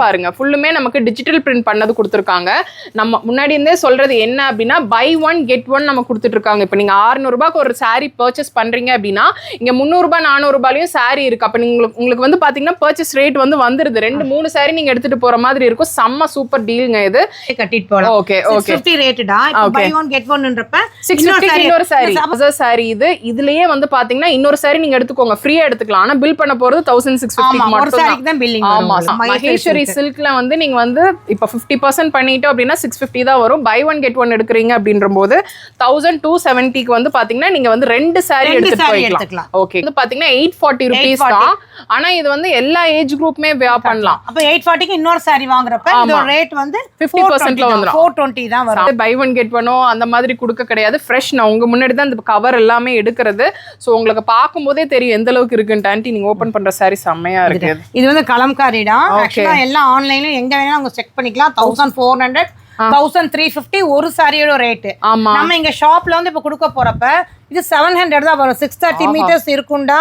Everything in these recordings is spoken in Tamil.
பாருங்க ஃபுல்லுமே நமக்கு டிஜிட்டல் பிரிண்ட் பண்ணது கொடுத்துருக்காங்க. நம்ம முன்னாடி இருந்தே சொல்றது என்ன அப்படின்னா பை ஒன் கெட் ஒன் நம்ம கொடுத்துட்டு இருக்காங்க. இப்போ நீங்க 600 ரூபாய்க்கு ஒரு சாரி பர்ச்சேஸ் பண்றீங்க அப்படின்னா இங்க 300 ரூபாய் 400 ரூபாயிலையும் சாரி இருக்கு. அப்ப நீங்க உங்களுக்கு வந்து பாத்தீங்கன்னா பர்ச்சேஸ் ரேட் வந்து வந்துருது. 2-3 சாரி நீங்க எடுத்துட்டு போற மாதிரி இருக்கும். செம்ம சூப்பர் டீல்ங்க இது. கட்டிட்டு போலாம். Okay okay 650 ரேட்டடா. இப்போ பை ஒன் கெட் ஒன்ன்றப்ப 650 இன்னொரு சாரி அதர் சாரி இது. இதுலயே வந்து பாத்தீங்கன்னா இன்னொரு சாரி நீங்க எடுத்துக்கோங்க ஃப்ரீயா எடுத்துக்கலாம். ஆனா பில் பண்ண போறது 1650 மட்டும் ஒரு சாரிக்கு தான் பில்லிங். ஆமா மகேஸ்வரி சில்க்ல வந்து நீங்க வந்து இப்ப 50% பண்ணிட்டோம் அப்படின்னா 650 தான் வரும். பை ஒன் கெட் ஒன் எடுக்கிறீங்க அப்படின்றபோது 1270க்கு வந்து பாத்தீங்கன்னா நீங்க வந்து 2 சாரி எடுத்துட்டு போய்க்கலாம். ஓகே இது பாத்தீங்கன்னா 840 ரூபீஸ் தான். ஆனா இது வந்து எல்லா ஏஜ் குரூப்புமே வியா பண்ணலாம். அப்ப 840க்கு இன்னொரு சாரி வாங்குறப்ப இந்த ரேட் வந்து 50%ல வந்துரும். 420 தான் வரும். பை ஒன் கெட் ஒன் அந்த மாதிரி கொடுக்க கிடையாது. ஃப்ரெஷ் நான் உங்க முன்னாடி தான் இந்த கவர் எல்லாமே எடுக்கிறது. சோ உங்களுக்கு பாக்கும்போதே தெரியும் எந்த அளவுக்கு இருக்குன்னு. ஆன்ட்டி நீங்க ஓபன் பண்ற சாரி செம்மையா இருக்கு. இது வந்து கலம்காரிடா. ஆக்சுவலா எல்லாம் ஆன்லைன்ல எங்க வேணா அவங்க செக் பண்ணிக்கலாம். 1400 1350 ஒரு சாரியோட ரேட். நம்ம இங்க ஷாப்ல வந்து இப்ப கொடுக்க போறப்ப இது 700 தான் வரும். 630 மீட்டர்ஸ் இருக்குண்டா.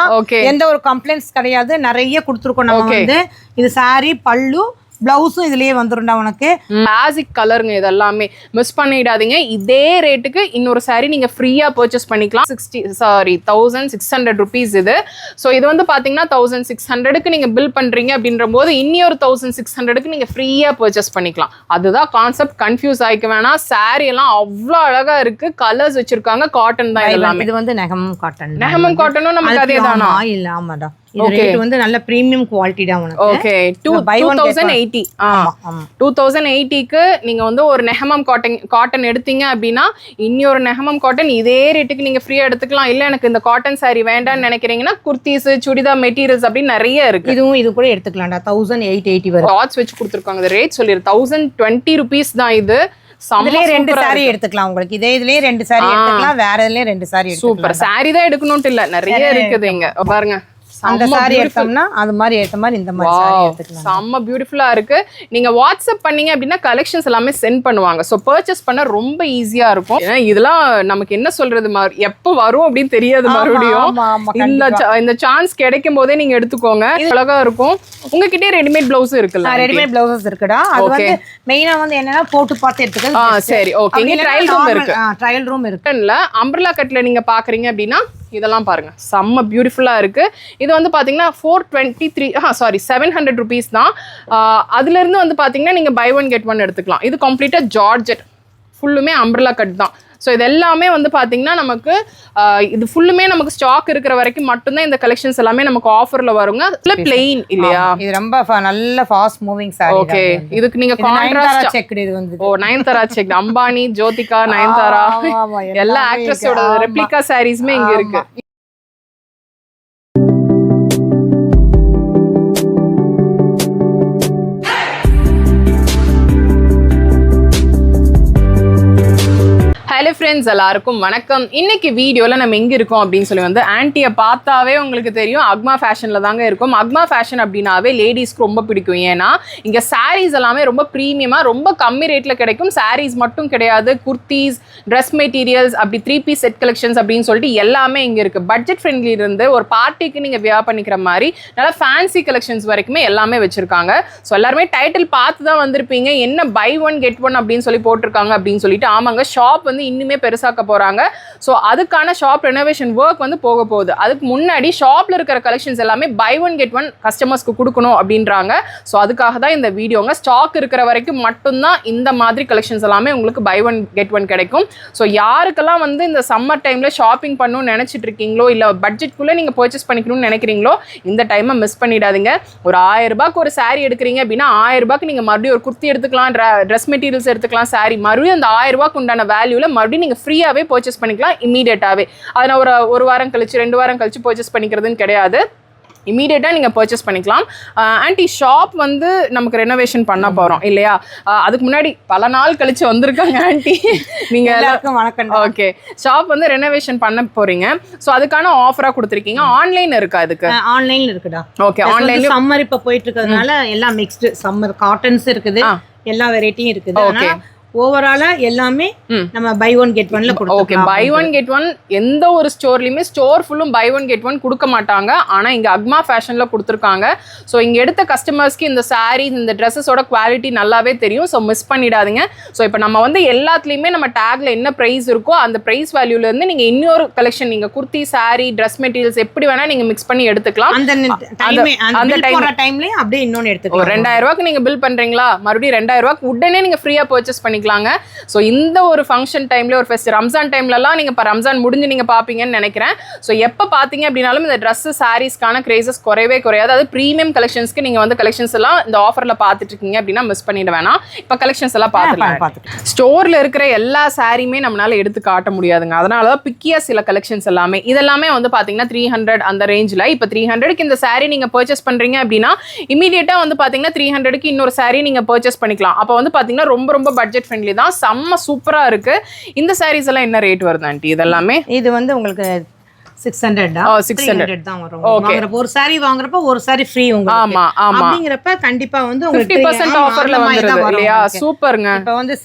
எந்த ஒரு கம்ப்ளைண்ட்ஸ் கிடையாது. நிறைய கொடுத்துருக்கோம் நம்ம வந்து. இது சாரி பல்லு பிளவுஸும் இதுலயே வந்துருண்டா உனக்கு. கிளாசிக் கலருங்க இது எல்லாமே. மிஸ் பண்ணிடாதீங்க. இதே ரேட்டுக்கு இன்னொரு சாரி நீங்க ஃப்ரீயா பர்ச்சேஸ் பண்ணிக்கலாம். 1600 ரூபீஸ் இது. ஸோ இது வந்து பாத்தீங்கன்னா 1600க்கு நீங்க பில் பண்றீங்க அப்படின்ற போது இன்னொரு 1600க்கு நீங்க ஃப்ரீயா பர்ச்சேஸ் பண்ணிக்கலாம். அதுதான் கான்செப்ட். கன்ஃபியூஸ் ஆயிக்க வேணாம். சாரி எல்லாம் அவ்வளோ அழகா இருக்கு. கலர்ஸ் வச்சிருக்காங்க. காட்டன் தான் எல்லாமே. இது வந்து நெகமம் காட்டன். நெகமம் காட்டனும் நமக்கு அதே தானா? இல்ல ஆமாடா. இது ரேட் வந்து நல்ல பிரீமியம் குவாலிட்டி தான் உனக்கு. ஓகே 2080. 2080க்கு நீங்க வந்து ஒரு நெஹமம் காட்டன் எடுத்தீங்க அப்படின்னா இன்னொரு நெஹமம் காட்டன் இதே ரேட்டுக்கு நீங்க ஃப்ரீயா எடுத்துக்கலாம். இல்ல எனக்கு இந்த காட்டன் சாரி வேண்டாம்னு நினைக்கிறீங்கன்னா குர்த்திஸ் சுடிதார் மெட்டீரியல்ஸ் அப்படி நிறைய இருக்கு. இதுவும் இது கூட எடுத்துக்கலாம்டா. 1880 வரும். டாட்ஸ் வச்சு கொடுத்துருக்காங்க. ரேட் சொல்லிரு 1020 ரூபீஸ் தான் இது. இதுலயே 2 சாரி எடுத்துக்கலாம். உங்களுக்கு இதே இதுலயே 2 சாரி எடுத்துக்கலாம். வேற இதுலயே 2 சாரி எடுத்துக்கலாம். சூப்பர். சாரி தான் எடுக்கணும்னு இல்ல நிறைய இருக்குது இங்க பாருங்க. அந்த சாரி எடுத்தோம்னா அது மாதிரி ஏத்த மாதிரி இந்த மாதிரி சாரி எடுத்துக்கலாம். செம்ம பியூட்டிஃபுல்லா இருக்கு. நீங்க வாட்ஸ்அப் பண்ணீங்க அப்படின்னா கலெக்ஷன்ஸ் எல்லாமே சென்ட் பண்ணுவாங்க. சோ பர்ச்சேஸ் பண்ண ரொம்ப ஈஸியா இருக்கும். ஏன்னா இதெல்லாம் நமக்கு என்ன சொல்றது எப்போ வரும் அப்படின்னு தெரியாது. மறுபடியும் இந்த சான்ஸ் கிடைக்கும் போதே நீங்க எடுத்துக்கோங்க. அழகா இருக்கும். உங்ககிட்டயே ரெடிமேட் பிளவுஸ் இருக்குல்ல? ரெடிமேட் பிளவுசஸ் இருக்குடா. அது வந்து மெயினா வந்து என்னன்னா போட்டு பார்த்து எடுத்துக்கலாம். சரி ஓகே. இங்க ட்ரையல் ரூம் இருக்கு. ட்ரையல் ரூம் இருக்கு. அம்பர்லா கட்ல நீங்க பாக்குறீங்க அப்படின்னா இதெல்லாம் பாருங்க செம்ம பியூட்டிஃபுல்லா இருக்கு. இது வந்து பாத்தீங்கன்னா 700 ரூபீஸ் தான். அதுல இருந்து வந்து பாத்தீங்கன்னா நீங்க பை ஒன் கெட் ஒன் எடுத்துக்கலாம். இது கம்ப்ளீட்டா ஜார்ஜெட் ஃபுல்லுமே அம்பர்லா கட் தான். ஸோ இது எல்லாமே வந்து பார்த்தீங்கன்னா நமக்கு இது ஃபுல்லுமே நமக்கு ஸ்டாக் இருக்கிற வரைக்கும் மட்டும்தான் இந்த கலெக்ஷன்ஸ் எல்லாமே நமக்கு ஆஃபர்ல வருங்க. இல்லை பிளெயின் இல்லையா? இது ரொம்ப நல்ல ஃபாஸ்ட் மூவிங் சாரி. ஓகே இதுக்கு நீங்க கான்ட்ராஸ்ட் செக் இது வந்து நயன்தாரா செக் அம்பானி ஜோதிகா நயன்தாரா எல்லா ஆக்ட்ரஸோட ரெப்ளிகா சாரீஸ்மே இங்க இருக்கு. ஹலோ ஃப்ரெண்ட்ஸ் எல்லாருக்கும் வணக்கம். இன்னைக்கு வீடியோவில் நம்ம எங்கே இருக்கோம் அப்படின்னு சொல்லி வந்து ஆன்ட்டியை பார்த்தாவே உங்களுக்கு தெரியும் அக்மா ஃபேஷனில் தாங்க இருக்கும். அக்மா ஃபேஷன் அப்படின்னாவே லேடிஸ்க்கு ரொம்ப பிடிக்கும். ஏன்னா இங்கே சாரீஸ் எல்லாமே ரொம்ப ப்ரீமியமாக ரொம்ப கம்மி ரேட்டில் கிடைக்கும். சாரீஸ் மட்டும் கிடையாது, குர்த்திஸ், ட்ரெஸ் மெட்டீரியல்ஸ், அப்படி 3 பீஸ் செட் கலெக்ஷன்ஸ் அப்படின்னு சொல்லிட்டு எல்லாமே இங்கே இருக்குது. பட்ஜெட் ஃப்ரெண்ட்லி இருந்து ஒரு பார்ட்டிக்கு நீங்கள் வியா பண்ணிக்கிற மாதிரி நல்லா ஃபேன்சி கலெக்ஷன்ஸ் வரைக்குமே எல்லாமே வச்சுருக்காங்க. ஸோ எல்லாருமே டைட்டில் பார்த்து தான் வந்திருப்பீங்க. என்ன பை ஒன் கெட் ஒன் அப்படின்னு சொல்லி போட்டிருக்காங்க அப்படின்னு சொல்லிட்டு. ஆமாங்க, ஷாப் வந்து இன்னுமே பெருசாக்க போறாங்க. ஸோ அதுக்கான ஷாப் ரெனோவேஷன் ஒர்க் வந்து போக போகுது. அதுக்கு முன்னாடி ஷாப்ல இருக்கிற கலெக்ஷன்ஸ் எல்லாமே பை ஒன் கெட் ஒன் கஸ்டமர்ஸ்க்கு கொடுக்கணும் அப்படின்றாங்க. ஸோ அதுக்காக தான் இந்த வீடியோங்க. ஸ்டாக் இருக்கிற வரைக்கும் மட்டும்தான் இந்த மாதிரி கலெக்ஷன்ஸ் எல்லாமே உங்களுக்கு பை ஒன் கெட் ஒன் கிடைக்கும். ஸோ யாருக்கெல்லாம் வந்து இந்த சம்மர் டைம்ல ஷாப்பிங் பண்ணணும்னு நினைச்சிட்டு இருக்கீங்களோ, இல்லை பட்ஜெட்குள்ள நீங்க பர்ச்சேஸ் பண்ணிக்கணும்னு நினைக்கிறீங்களோ இந்த டைமை மிஸ் பண்ணிடாதீங்க. ஒரு 1000 ரூபாய்க்கு ஒரு சாரி எடுக்கிறீங்க அப்படின்னா 1000 ரூபாய்க்கு நீங்க மறுபடியும் ஒரு குர்த்தி எடுத்துக்கலாம், ட்ரெஸ் மெட்டீரியல்ஸ் எடுத்துக்கலாம், சாரி மறுபடியும் அந்த 1000 ரூபாய்க்கு உண்டான வேல்யூல மறுபடியும் நீங்க ஃப்ரீயாவே பர்ச்சேஸ் பண்ணிக்கலாம் இமீடியட்டாவே. அதை நான் ஒரு வாரம் கழிச்சு 2 வாரம் கழிச்சு பர்ச்சேஸ் பண்ணிக்கிறதுன்னு கிடையாது. இமீடியட்டா நீங்க பர்ச்சேஸ் பண்ணிக்கலாம். ஆன்ட்டி ஷாப் வந்து நமக்கு ரெனோவேஷன் பண்ண போறோம் இல்லையா? அதுக்கு முன்னாடி பல நாள் கழிச்சு வந்திருக்காங்க ஆன்ட்டி. நீங்க எல்லாருக்கும் வணக்கம். ஓகே, ஷாப் வந்து ரெனோவேஷன் பண்ண போறீங்க. சோ அதுக்கான ஆஃபரா கொடுத்திருக்கீங்க. ஆன்லைன் இருக்கா? அதுக்கு ஆன்லைன்ல இருக்குடா. ஓகே, ஆன்லைன்ல சம்மர் இப்ப போயிட்டு இருக்கிறதுனால எல்லாம் மிக்ஸ்டு சம்மர் காட்டன்ஸ் இருக்குது, எல்லா வெரைட்டியும் இருக்குது. ஓவராலா எல்லாமே நம்ம பை ஒன் கெட் ஒன்ல கொடுத்துருக்கோம். Okay, buy one get one எந்த ஒரு ஸ்டோர்லயுமே ஸ்டோர் ஃபுல்லும் பை ஒன் கெட் ஒன் கொடுக்க மாட்டாங்க. ஆனா இங்க அக்மா ஃபேஷன்ல கொடுத்துருக்காங்க. ஸோ இங்க எடுத்த கஸ்டமர்ஸ்க்கு இந்த சாரீ இந்த ட்ரெஸ்ஸஸோட குவாலிட்டி நல்லாவே தெரியும். ஸோ மிஸ் பண்ணிடாதீங்க. ஸோ இப்போ நம்ம வந்து எல்லாத்துலயுமே நம்ம டேக்ல என்ன பிரைஸ் இருக்கோ அந்த பிரைஸ் வேல்யூல இருந்து நீங்க இன்னொரு கலெக்ஷன் நீங்க குர்த்தி, சாரீ, ட்ரெஸ் மெட்டீரியல்ஸ் எப்படி வேணா நீங்க மிக்ஸ் பண்ணி எடுத்துக்கலாம். அந்த டைம்லயே அப்படியே இன்னொன்னு எடுத்துக்கலாம். 2000 ரூபாய்க்கு நீங்க பில் பண்றீங்களா, மறுபடியும் 2000 ரூபாய்க்கு உடனே நீங்க ஃப்ரீயா பர்ச்சேஸ் பண்ணிக்கலாம். சோ இந்த ஒரு ஃபங்க்ஷன் டைம்ல ஒரு ஃபெஸ்ட் ரம்ஜான் டைம்லலாம் நீங்க ரம்ஜான் முடிஞ்சு நீங்க பாப்பீங்கன்னு நினைக்கிறேன். சோ எப்ப பாத்தீங்க அப்படின்னாலும் இந்த ட்ரெஸ் சாரீஸ்க்கான கிரேசஸ் குறையவே குறையாது. அதாவது பிரீமியம் கலெக்ஷன்ஸ்க்கு நீங்க வந்து கலெக்ஷன்ஸ் எல்லாம் இந்த ஆஃபர்ல பாத்துட்டு இருக்கீங்க அப்படின்னா மிஸ் பண்ணிட வேணாம். இப்ப கலெக்ஷன்ஸ் எல்லாம் பாத்துக்கலாம். ஸ்டோர்ல இருக்கிற எல்லா சாரியுமே நம்மளால எடுத்து காட்ட முடியாதுங்க. அதனாலதான் பிக்கியா சில கலெக்ஷன்ஸ் எல்லாமே இதெல்லாமே வந்து பாத்தீங்கன்னா 300 அந்த ரேஞ்ச்ல. இப்ப 300க்கு இந்த சாரி நீங்க பர்ச்சேஸ் பண்றீங்க அப்படின்னா இமீடியட்டா வந்து பாத்தீங்கன்னா 300க்கு இன்னொரு சாரி நீங்க பர்ச்சேஸ் பண்ணிக்கலாம். அப்ப வந்து பாத்தீங்கன்னா ரொம்ப ரொம்ப பட்ஜெட் ஃப்ரெண்ட்லி தான். செம்ம சூப்பரா இருக்கு. இந்த சாரீஸ் எல்லாம் என்ன ரேட் வருது ஆண்டி? இதெல்லாமே இது வந்து உங்களுக்கு 600 தான் வரும். ஒரு சாரி வாங்குறப்ப ஒரு சாரி ஃப்ரீ உங்களுக்கு. ஆமா ஆமா. அப்படிங்கறப்ப கண்டிப்பா வந்து உங்களுக்கு 50% ஆஃபர்ல வந்துருது இல்லையா? சூப்பர்ங்க. இப்ப வந்து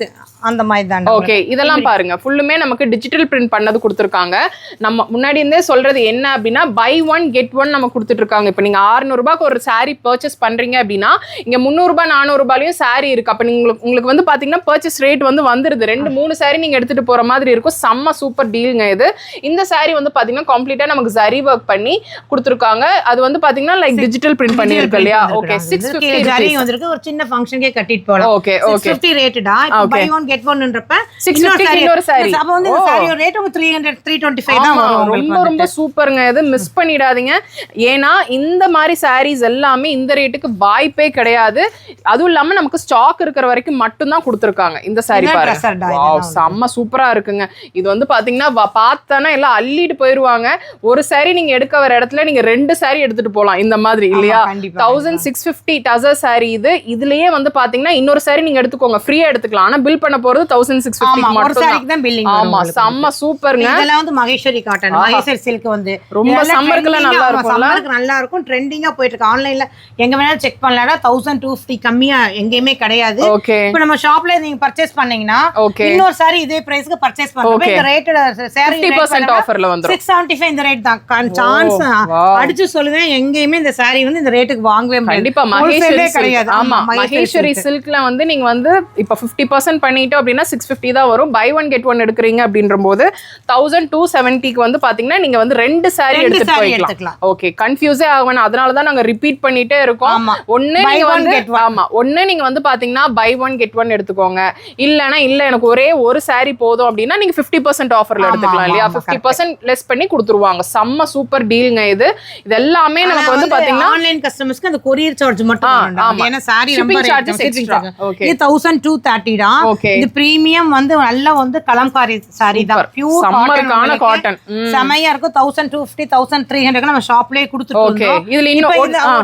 அந்த மாதிரி தான். ஓகே, இதெல்லாம் பாருங்க ஃபுல்லுமே நமக்கு டிஜிட்டல் பிரிண்ட் பண்ணது கொடுத்துருக்காங்க. நம்ம முன்னாடி இருந்தே சொல்றது என்ன அப்படின்னா பை ஒன் கெட் ஒன் நம்ம கொடுத்துட்டு இருக்காங்க. இப்போ நீங்க 600 ரூபாய்க்கு ஒரு சாரி பர்ச்சேஸ் பண்றீங்க அப்படின்னா இங்க 300 ரூபாய் 400 ரூபாயும் சாரி இருக்கு. அப்ப உங்களுக்கு வந்து பாத்தீங்கன்னா பர்ச்சேஸ் ரேட் வந்து வந்துருது. 2-3 சாரி நீங்க எடுத்துட்டு போற மாதிரி இருக்கும். செம்ம சூப்பர் டீல்ங்க இது. இந்த சாரி வந்து பாத்தீங்கன்னா கம்ப்ளீட்டா நமக்கு ஜரி ஒர்க் பண்ணி கொடுத்துருக்காங்க. அது வந்து பாத்தீங்கன்னா லைக் டிஜிட்டல் பிரிண்ட் பண்ணி இருக்கு இல்லையா? ஓகே, 650 ஜரி வந்திருக்கு. ஒரு சின்ன ஃபங்க்ஷனுக்கே கட்டிட்டு போலாம். ஓகே ஓகே, 650 ரேட்டடா. பை ஒன் கெட் ஒன்ன்றப்ப 650 இன்னொரு சாரி. அப்ப வந்து இந்த சாரியோட ரேட் 300 325 தான் வரும். ரொம்ப ரொம்ப சூப்பர்ங்க. இது மிஸ் பண்ணிடாதீங்க. ஏன்னா இந்த மாதிரி சாரீஸ் எல்லாமே இந்த ரேட்டுக்கு வாய்ப்பே கிடையாது. அதுவும் இல்லாம நமக்கு ஸ்டாக் இருக்கிற வரைக்கும் மட்டும் தான் கொடுத்துருக்காங்க. இந்த சாரி பாருங்க, வாவ் செம்ம சூப்பரா இருக்குங்க. இது வந்து பாத்தீங்கன்னா பார்த்தானா எல்லாம் அள்ளிட்டு போயிருவாங்க. ஒரு சாரி நீங்க எடுக்க வர இடத்துல நீங்க 2 சாரி எடுத்துட்டு போலாம் இந்த மாதிரி இல்லையா? 1650 டசர் சாரி இது. இதுலயே வந்து பாத்தீங்கன்னா இன்னொரு சாரி நீங்க எடுத்துக்கோங்க, ஃப்ரீயா எடுத்துக்கலாம். ஆனா பில் பண்ண போறது 1650 மட்டும் தான் பில்லிங். ஆமா, செம்ம சூப்பர்ங்க. இதெல்லாம் வந்து மகேஸ்வரி காட்டன், மகேஸ்வரி சில்க் வந்து ரொம்ப சம்மர்க்குல நல்லா இருக்கும். சம்மருக்கு நல்லா இருக்கும். ட்ரெண்டிங்கா போயிட்டு இருக்கு. ஆன்லைன்ல எங்க வேணாலும் செக் பண்ணலாம்டா. 1250 கம்மியா எங்கேயுமே கிடையாது. இப்போ நம்ம ஷாப்ல நீங்க பர்ச்சேஸ் பண்ணீங்கன்னா இன்னொரு சாரி இதே பிரைஸ்க்கு பர்ச்சேஸ் பண்ணும்போது இந்த ரேட் சாரி 50% ஆஃபர்ல வந்துரும். 675 இந்த ரேட் தான். சான்ஸ் அடிச்சு சொல்லுவேன். எங்கேயுமே இந்த சாரி வந்து இந்த ரேட்டுக்கு வாங்கவே முடியாது. கண்டிப்பா மகேஸ்வரி கிடையாது. ஆமா, மகேஸ்வரி சில்க்ல வந்து நீங்க வந்து இப்ப 50% பண்ணிட்டோம் அப்படின்னா 650 தான் வரும். பை ஒன் கெட் ஒன் எடுக்கிறீங்க அப்படின்றபோது 1270க்கு வந்து பாத்தீங்கன்னா நீங்க வந்து 2 சாரி எடுத்துட்டு போய்க்கலாம். ஓகே, கன்ஃபியூஸே ஆகணும். அதனால தான் நாங்க ரிப்பீட் பண்ணிட்டே இருக்கோம். ஒண்ணு நீங்க வந்து ஒண்ணு நீங்க வந்து பாத்தீங்கன்னா பை ஒன் கெட் ஒன் எடுத்துக்கோங்க. இல்லனா இல்ல எனக்கு ஒரே ஒரு சாரி போதும் அப்படின்னா நீங்க 50% ஆஃபர்ல எடுத்துக்கலாம் இல்லையா? 50% லெஸ் பண்ணி கொடுத்துருவாங்க. செம்ம சூப்பர் டீல்ங்க இது. இது எல்லாமே நமக்கு வந்து பாத்தீங்கன்னா ஆன்லைன் கஸ்டமர்ஸ்க்கு அந்த கொரியர் சார்ஜ் மட்டும் வேண்டாம். ஏன்னா சாரி ரொம்ப சார்ஜஸ் எக்ஸ்ட்ரா. ஓகே, இது 1230 தான். இது பிரீமியம் வந்து நல்லா வந்து கலம்காரி சாரி தான். பியூர் சம்மர்க்கான காட்டன் செமையா இருக்கும். 1250 1300 நம்ம ஷாப்லயே கொடுத்துட்டு இருக்கோம். இதுல இன்னும்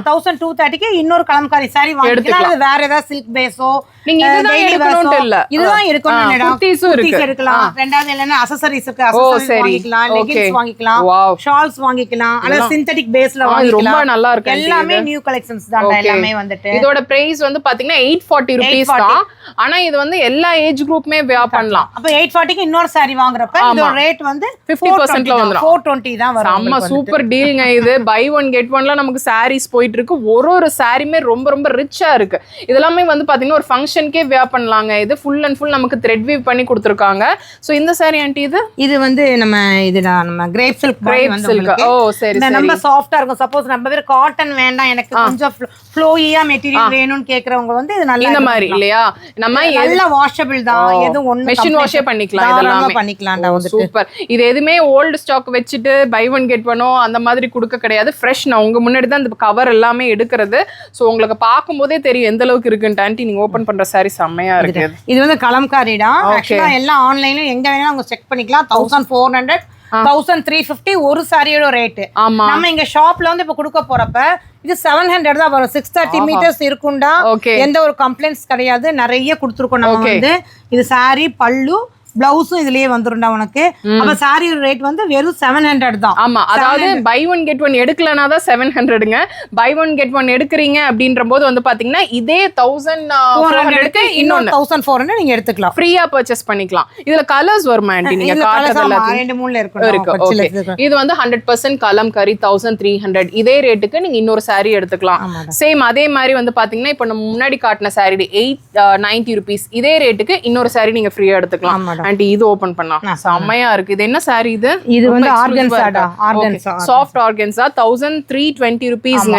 1230க்கு இன்னொரு கலம்காரி சாரி வாங்கிக்கலாம். அது வேற ஏதாவது சில்க் பேஸோ நீங்க இதுதான் எடுக்கணும்னு இல்ல, இதுதான் இருக்கணும். குர்தீஸும் இருக்கு, எடுக்கலாம். ரெண்டாவது இல்லனா அக்சஸரீஸ் இருக்கு, அக்சஸரீஸ் வாங்கிக்கலாம், லெகின்ஸ் வாங்கிக்கலாம், ஷால்ஸ் வாங்கிக்கலாம். அல்ல சிந்தெடிக் பேஸ்ல வாங்கிக்கலாம். ரொம்ப நல்லா இருக்கு. எல்லாமே நியூ கலெக்ஷன்ஸ் தான். எல்லாமே வந்துட்டு இதோட பிரைஸ் வந்து பாத்தீங்கன்னா 840 ரூபீஸ் தான். ஆனா இது வந்து எல்லா ஏஜ் குரூப்மே வியர் பண்ணலாம். அப்ப 840க்கு இன்னொரு சாரி வாங்குறப்ப இதோட ரேட் வந்து 50% ல வந்துரும். 420 தான் வரும். செம்ம சூப்பர் டீல்ங்க இது. பை ஒன் கெட் ஒன்ல நமக்கு சாரீஸ் போயிட்டு இருக்கு. ஒரு சாரியுமே ரொம்ப ரொம்ப ரிச்சா இருக்கு. இதெல்லாமே வந்து பாத்தீங்கன்னா ஒரு ஃபங்க்ஷனுக்கே வியர் பண்ணலாங்க. இது ஃபுல் அண்ட் ஃபுல் நமக்கு த்ரெட் வீவ் பண்ணி கொடுத்திருக்காங்க. சோ இந்த சாரி ஆண்டி இது வந்து நம்ம கிரேப் சில்க் வந்து ஓ சரி சரி, நம்ம சாஃப்ட்டா இருக்கும். சப்போஸ் நம்ம வேற காட்டன் வேண்டாம், எனக்கு கொஞ்சம் ஃப்ளோயியா மெட்டீரியல் வேணும்னு கேக்குறவங்க வந்து இது நல்லா இந்த மாதிரி இல்லையா? நம்ம நல்ல வாஷபிள் தான். எதுவும் ஒண்ணு மெஷின் வாஷே பண்ணிக்கலாம். இதெல்லாம் பண்ணிக்கலாம்டா. சூப்பர். இது எதுமே ஓல்ட் ஸ்டாக் வச்சுட்டு பை ஒன் கெட் ஒன் அந்த மாதிரி கொடுக்க கிடையாது. ஃப்ரெஷ். நான் உங்க முன்னாடி தான் இந்த கவர் எல்லாமே எடுக்கிறது. சோ உங்களுக்கு பாக்கும்போதே தெரியும் எந்த அளவுக்கு இருக்குன்னு. ஆண்டி நீங்க ஓபன் பண்ற சாரி செம்மையா இருக்கு. இது வந்து கலம்காரிடா. ஆக்சுவலா எல்லாம் ஆன்லைன்ல எங்க வேணாலும் அவங்க செக் பண்ணிக்கலாம். 1400 1350 ஒரு சாரியோட ரேட். நம்ம இங்க ஷாப்ல வந்து இப்ப கொடுக்க போறப்ப இது 700 தான் வரும். 630 மீட்டர்ஸ் இருக்குண்டா. எந்த ஒரு கம்ப்ளைண்ட்ஸ் கிடையாது. நிறைய கொடுத்துருக்கோம் நம்ம வந்து. இது சாரி பல்லு பிளவுஸும் இதுலயே வந்துரும்டா உனக்கு. அப்ப சாரி ரேட் வந்து வெறும் 700 தான். ஆமா, அதாவது பை ஒன் கெட் ஒன் எடுக்கலனா தான் 700ங்க. பை ஒன் கெட் ஒன் எடுக்கறீங்க அப்படின்ற போது வந்து பாத்தீங்கன்னா இதே 1400க்கு இன்னொன்னு 1400 நீங்க எடுத்துக்கலாம். ஃப்ரீயா பர்ச்சேஸ் பண்ணிக்கலாம். இதுல கலர்ஸ் வருமா ஆண்டி? நீங்க காட்டுறதுல 2-3 இருக்கு. ஓகே, இது வந்து 100% கலம்கரி 1300. இதே ரேட்டுக்கு நீங்க இன்னொரு saree எடுத்துக்கலாம். சேம் அதே மாதிரி வந்து பாத்தீங்கன்னா இப்போ நம்ம முன்னாடி காட்டின saree 890 rupees. இதே ரேட்டுக்கு இன்னொரு saree நீங்க ஃப்ரீயா எடுத்துக்கலாம். ஆண்டி இது ஓபன் பண்ணா செம்மையா இருக்கு. இது என்ன saree இது? இது வந்து ஆர்கன்சாடா, ஆர்கன்சா, சாஃப்ட் ஆர்கன்சா 1320 rupeesங்க.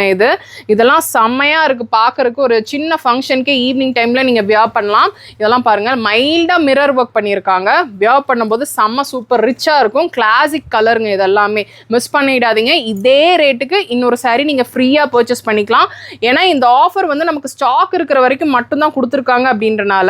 இதெல்லாம் செம்மையா இருக்கு பாக்குறதுக்கு. ஒரு சின்ன ஃபங்க்ஷனுக்கு ஈவினிங் டைம்ல நீங்க வியர் பண்ணலாம். இதெல்லாம் பாருங்க, மைல்டா மிரர் ஒர்க் பண்ணிருக்காங்க. வியர் பண்ணும்போது செம்ம சூப்பர் ரிச்சா இருக்கும். கிளாசிக் கலருங்க. இதெல்லாமே மிஸ் பண்ணிடாதீங்க. இதே ரேட்டுக்கு இன்னொரு saree நீங்க ஃப்ரீயா பர்ச்சேஸ் பண்ணிக்கலாம். ஏன்னா இந்த ஆஃபர் வந்து நமக்கு ஸ்டாக் இருக்கிற வரைக்கும் மட்டும்தான் கொடுத்துருக்காங்க. அப்படின்றனால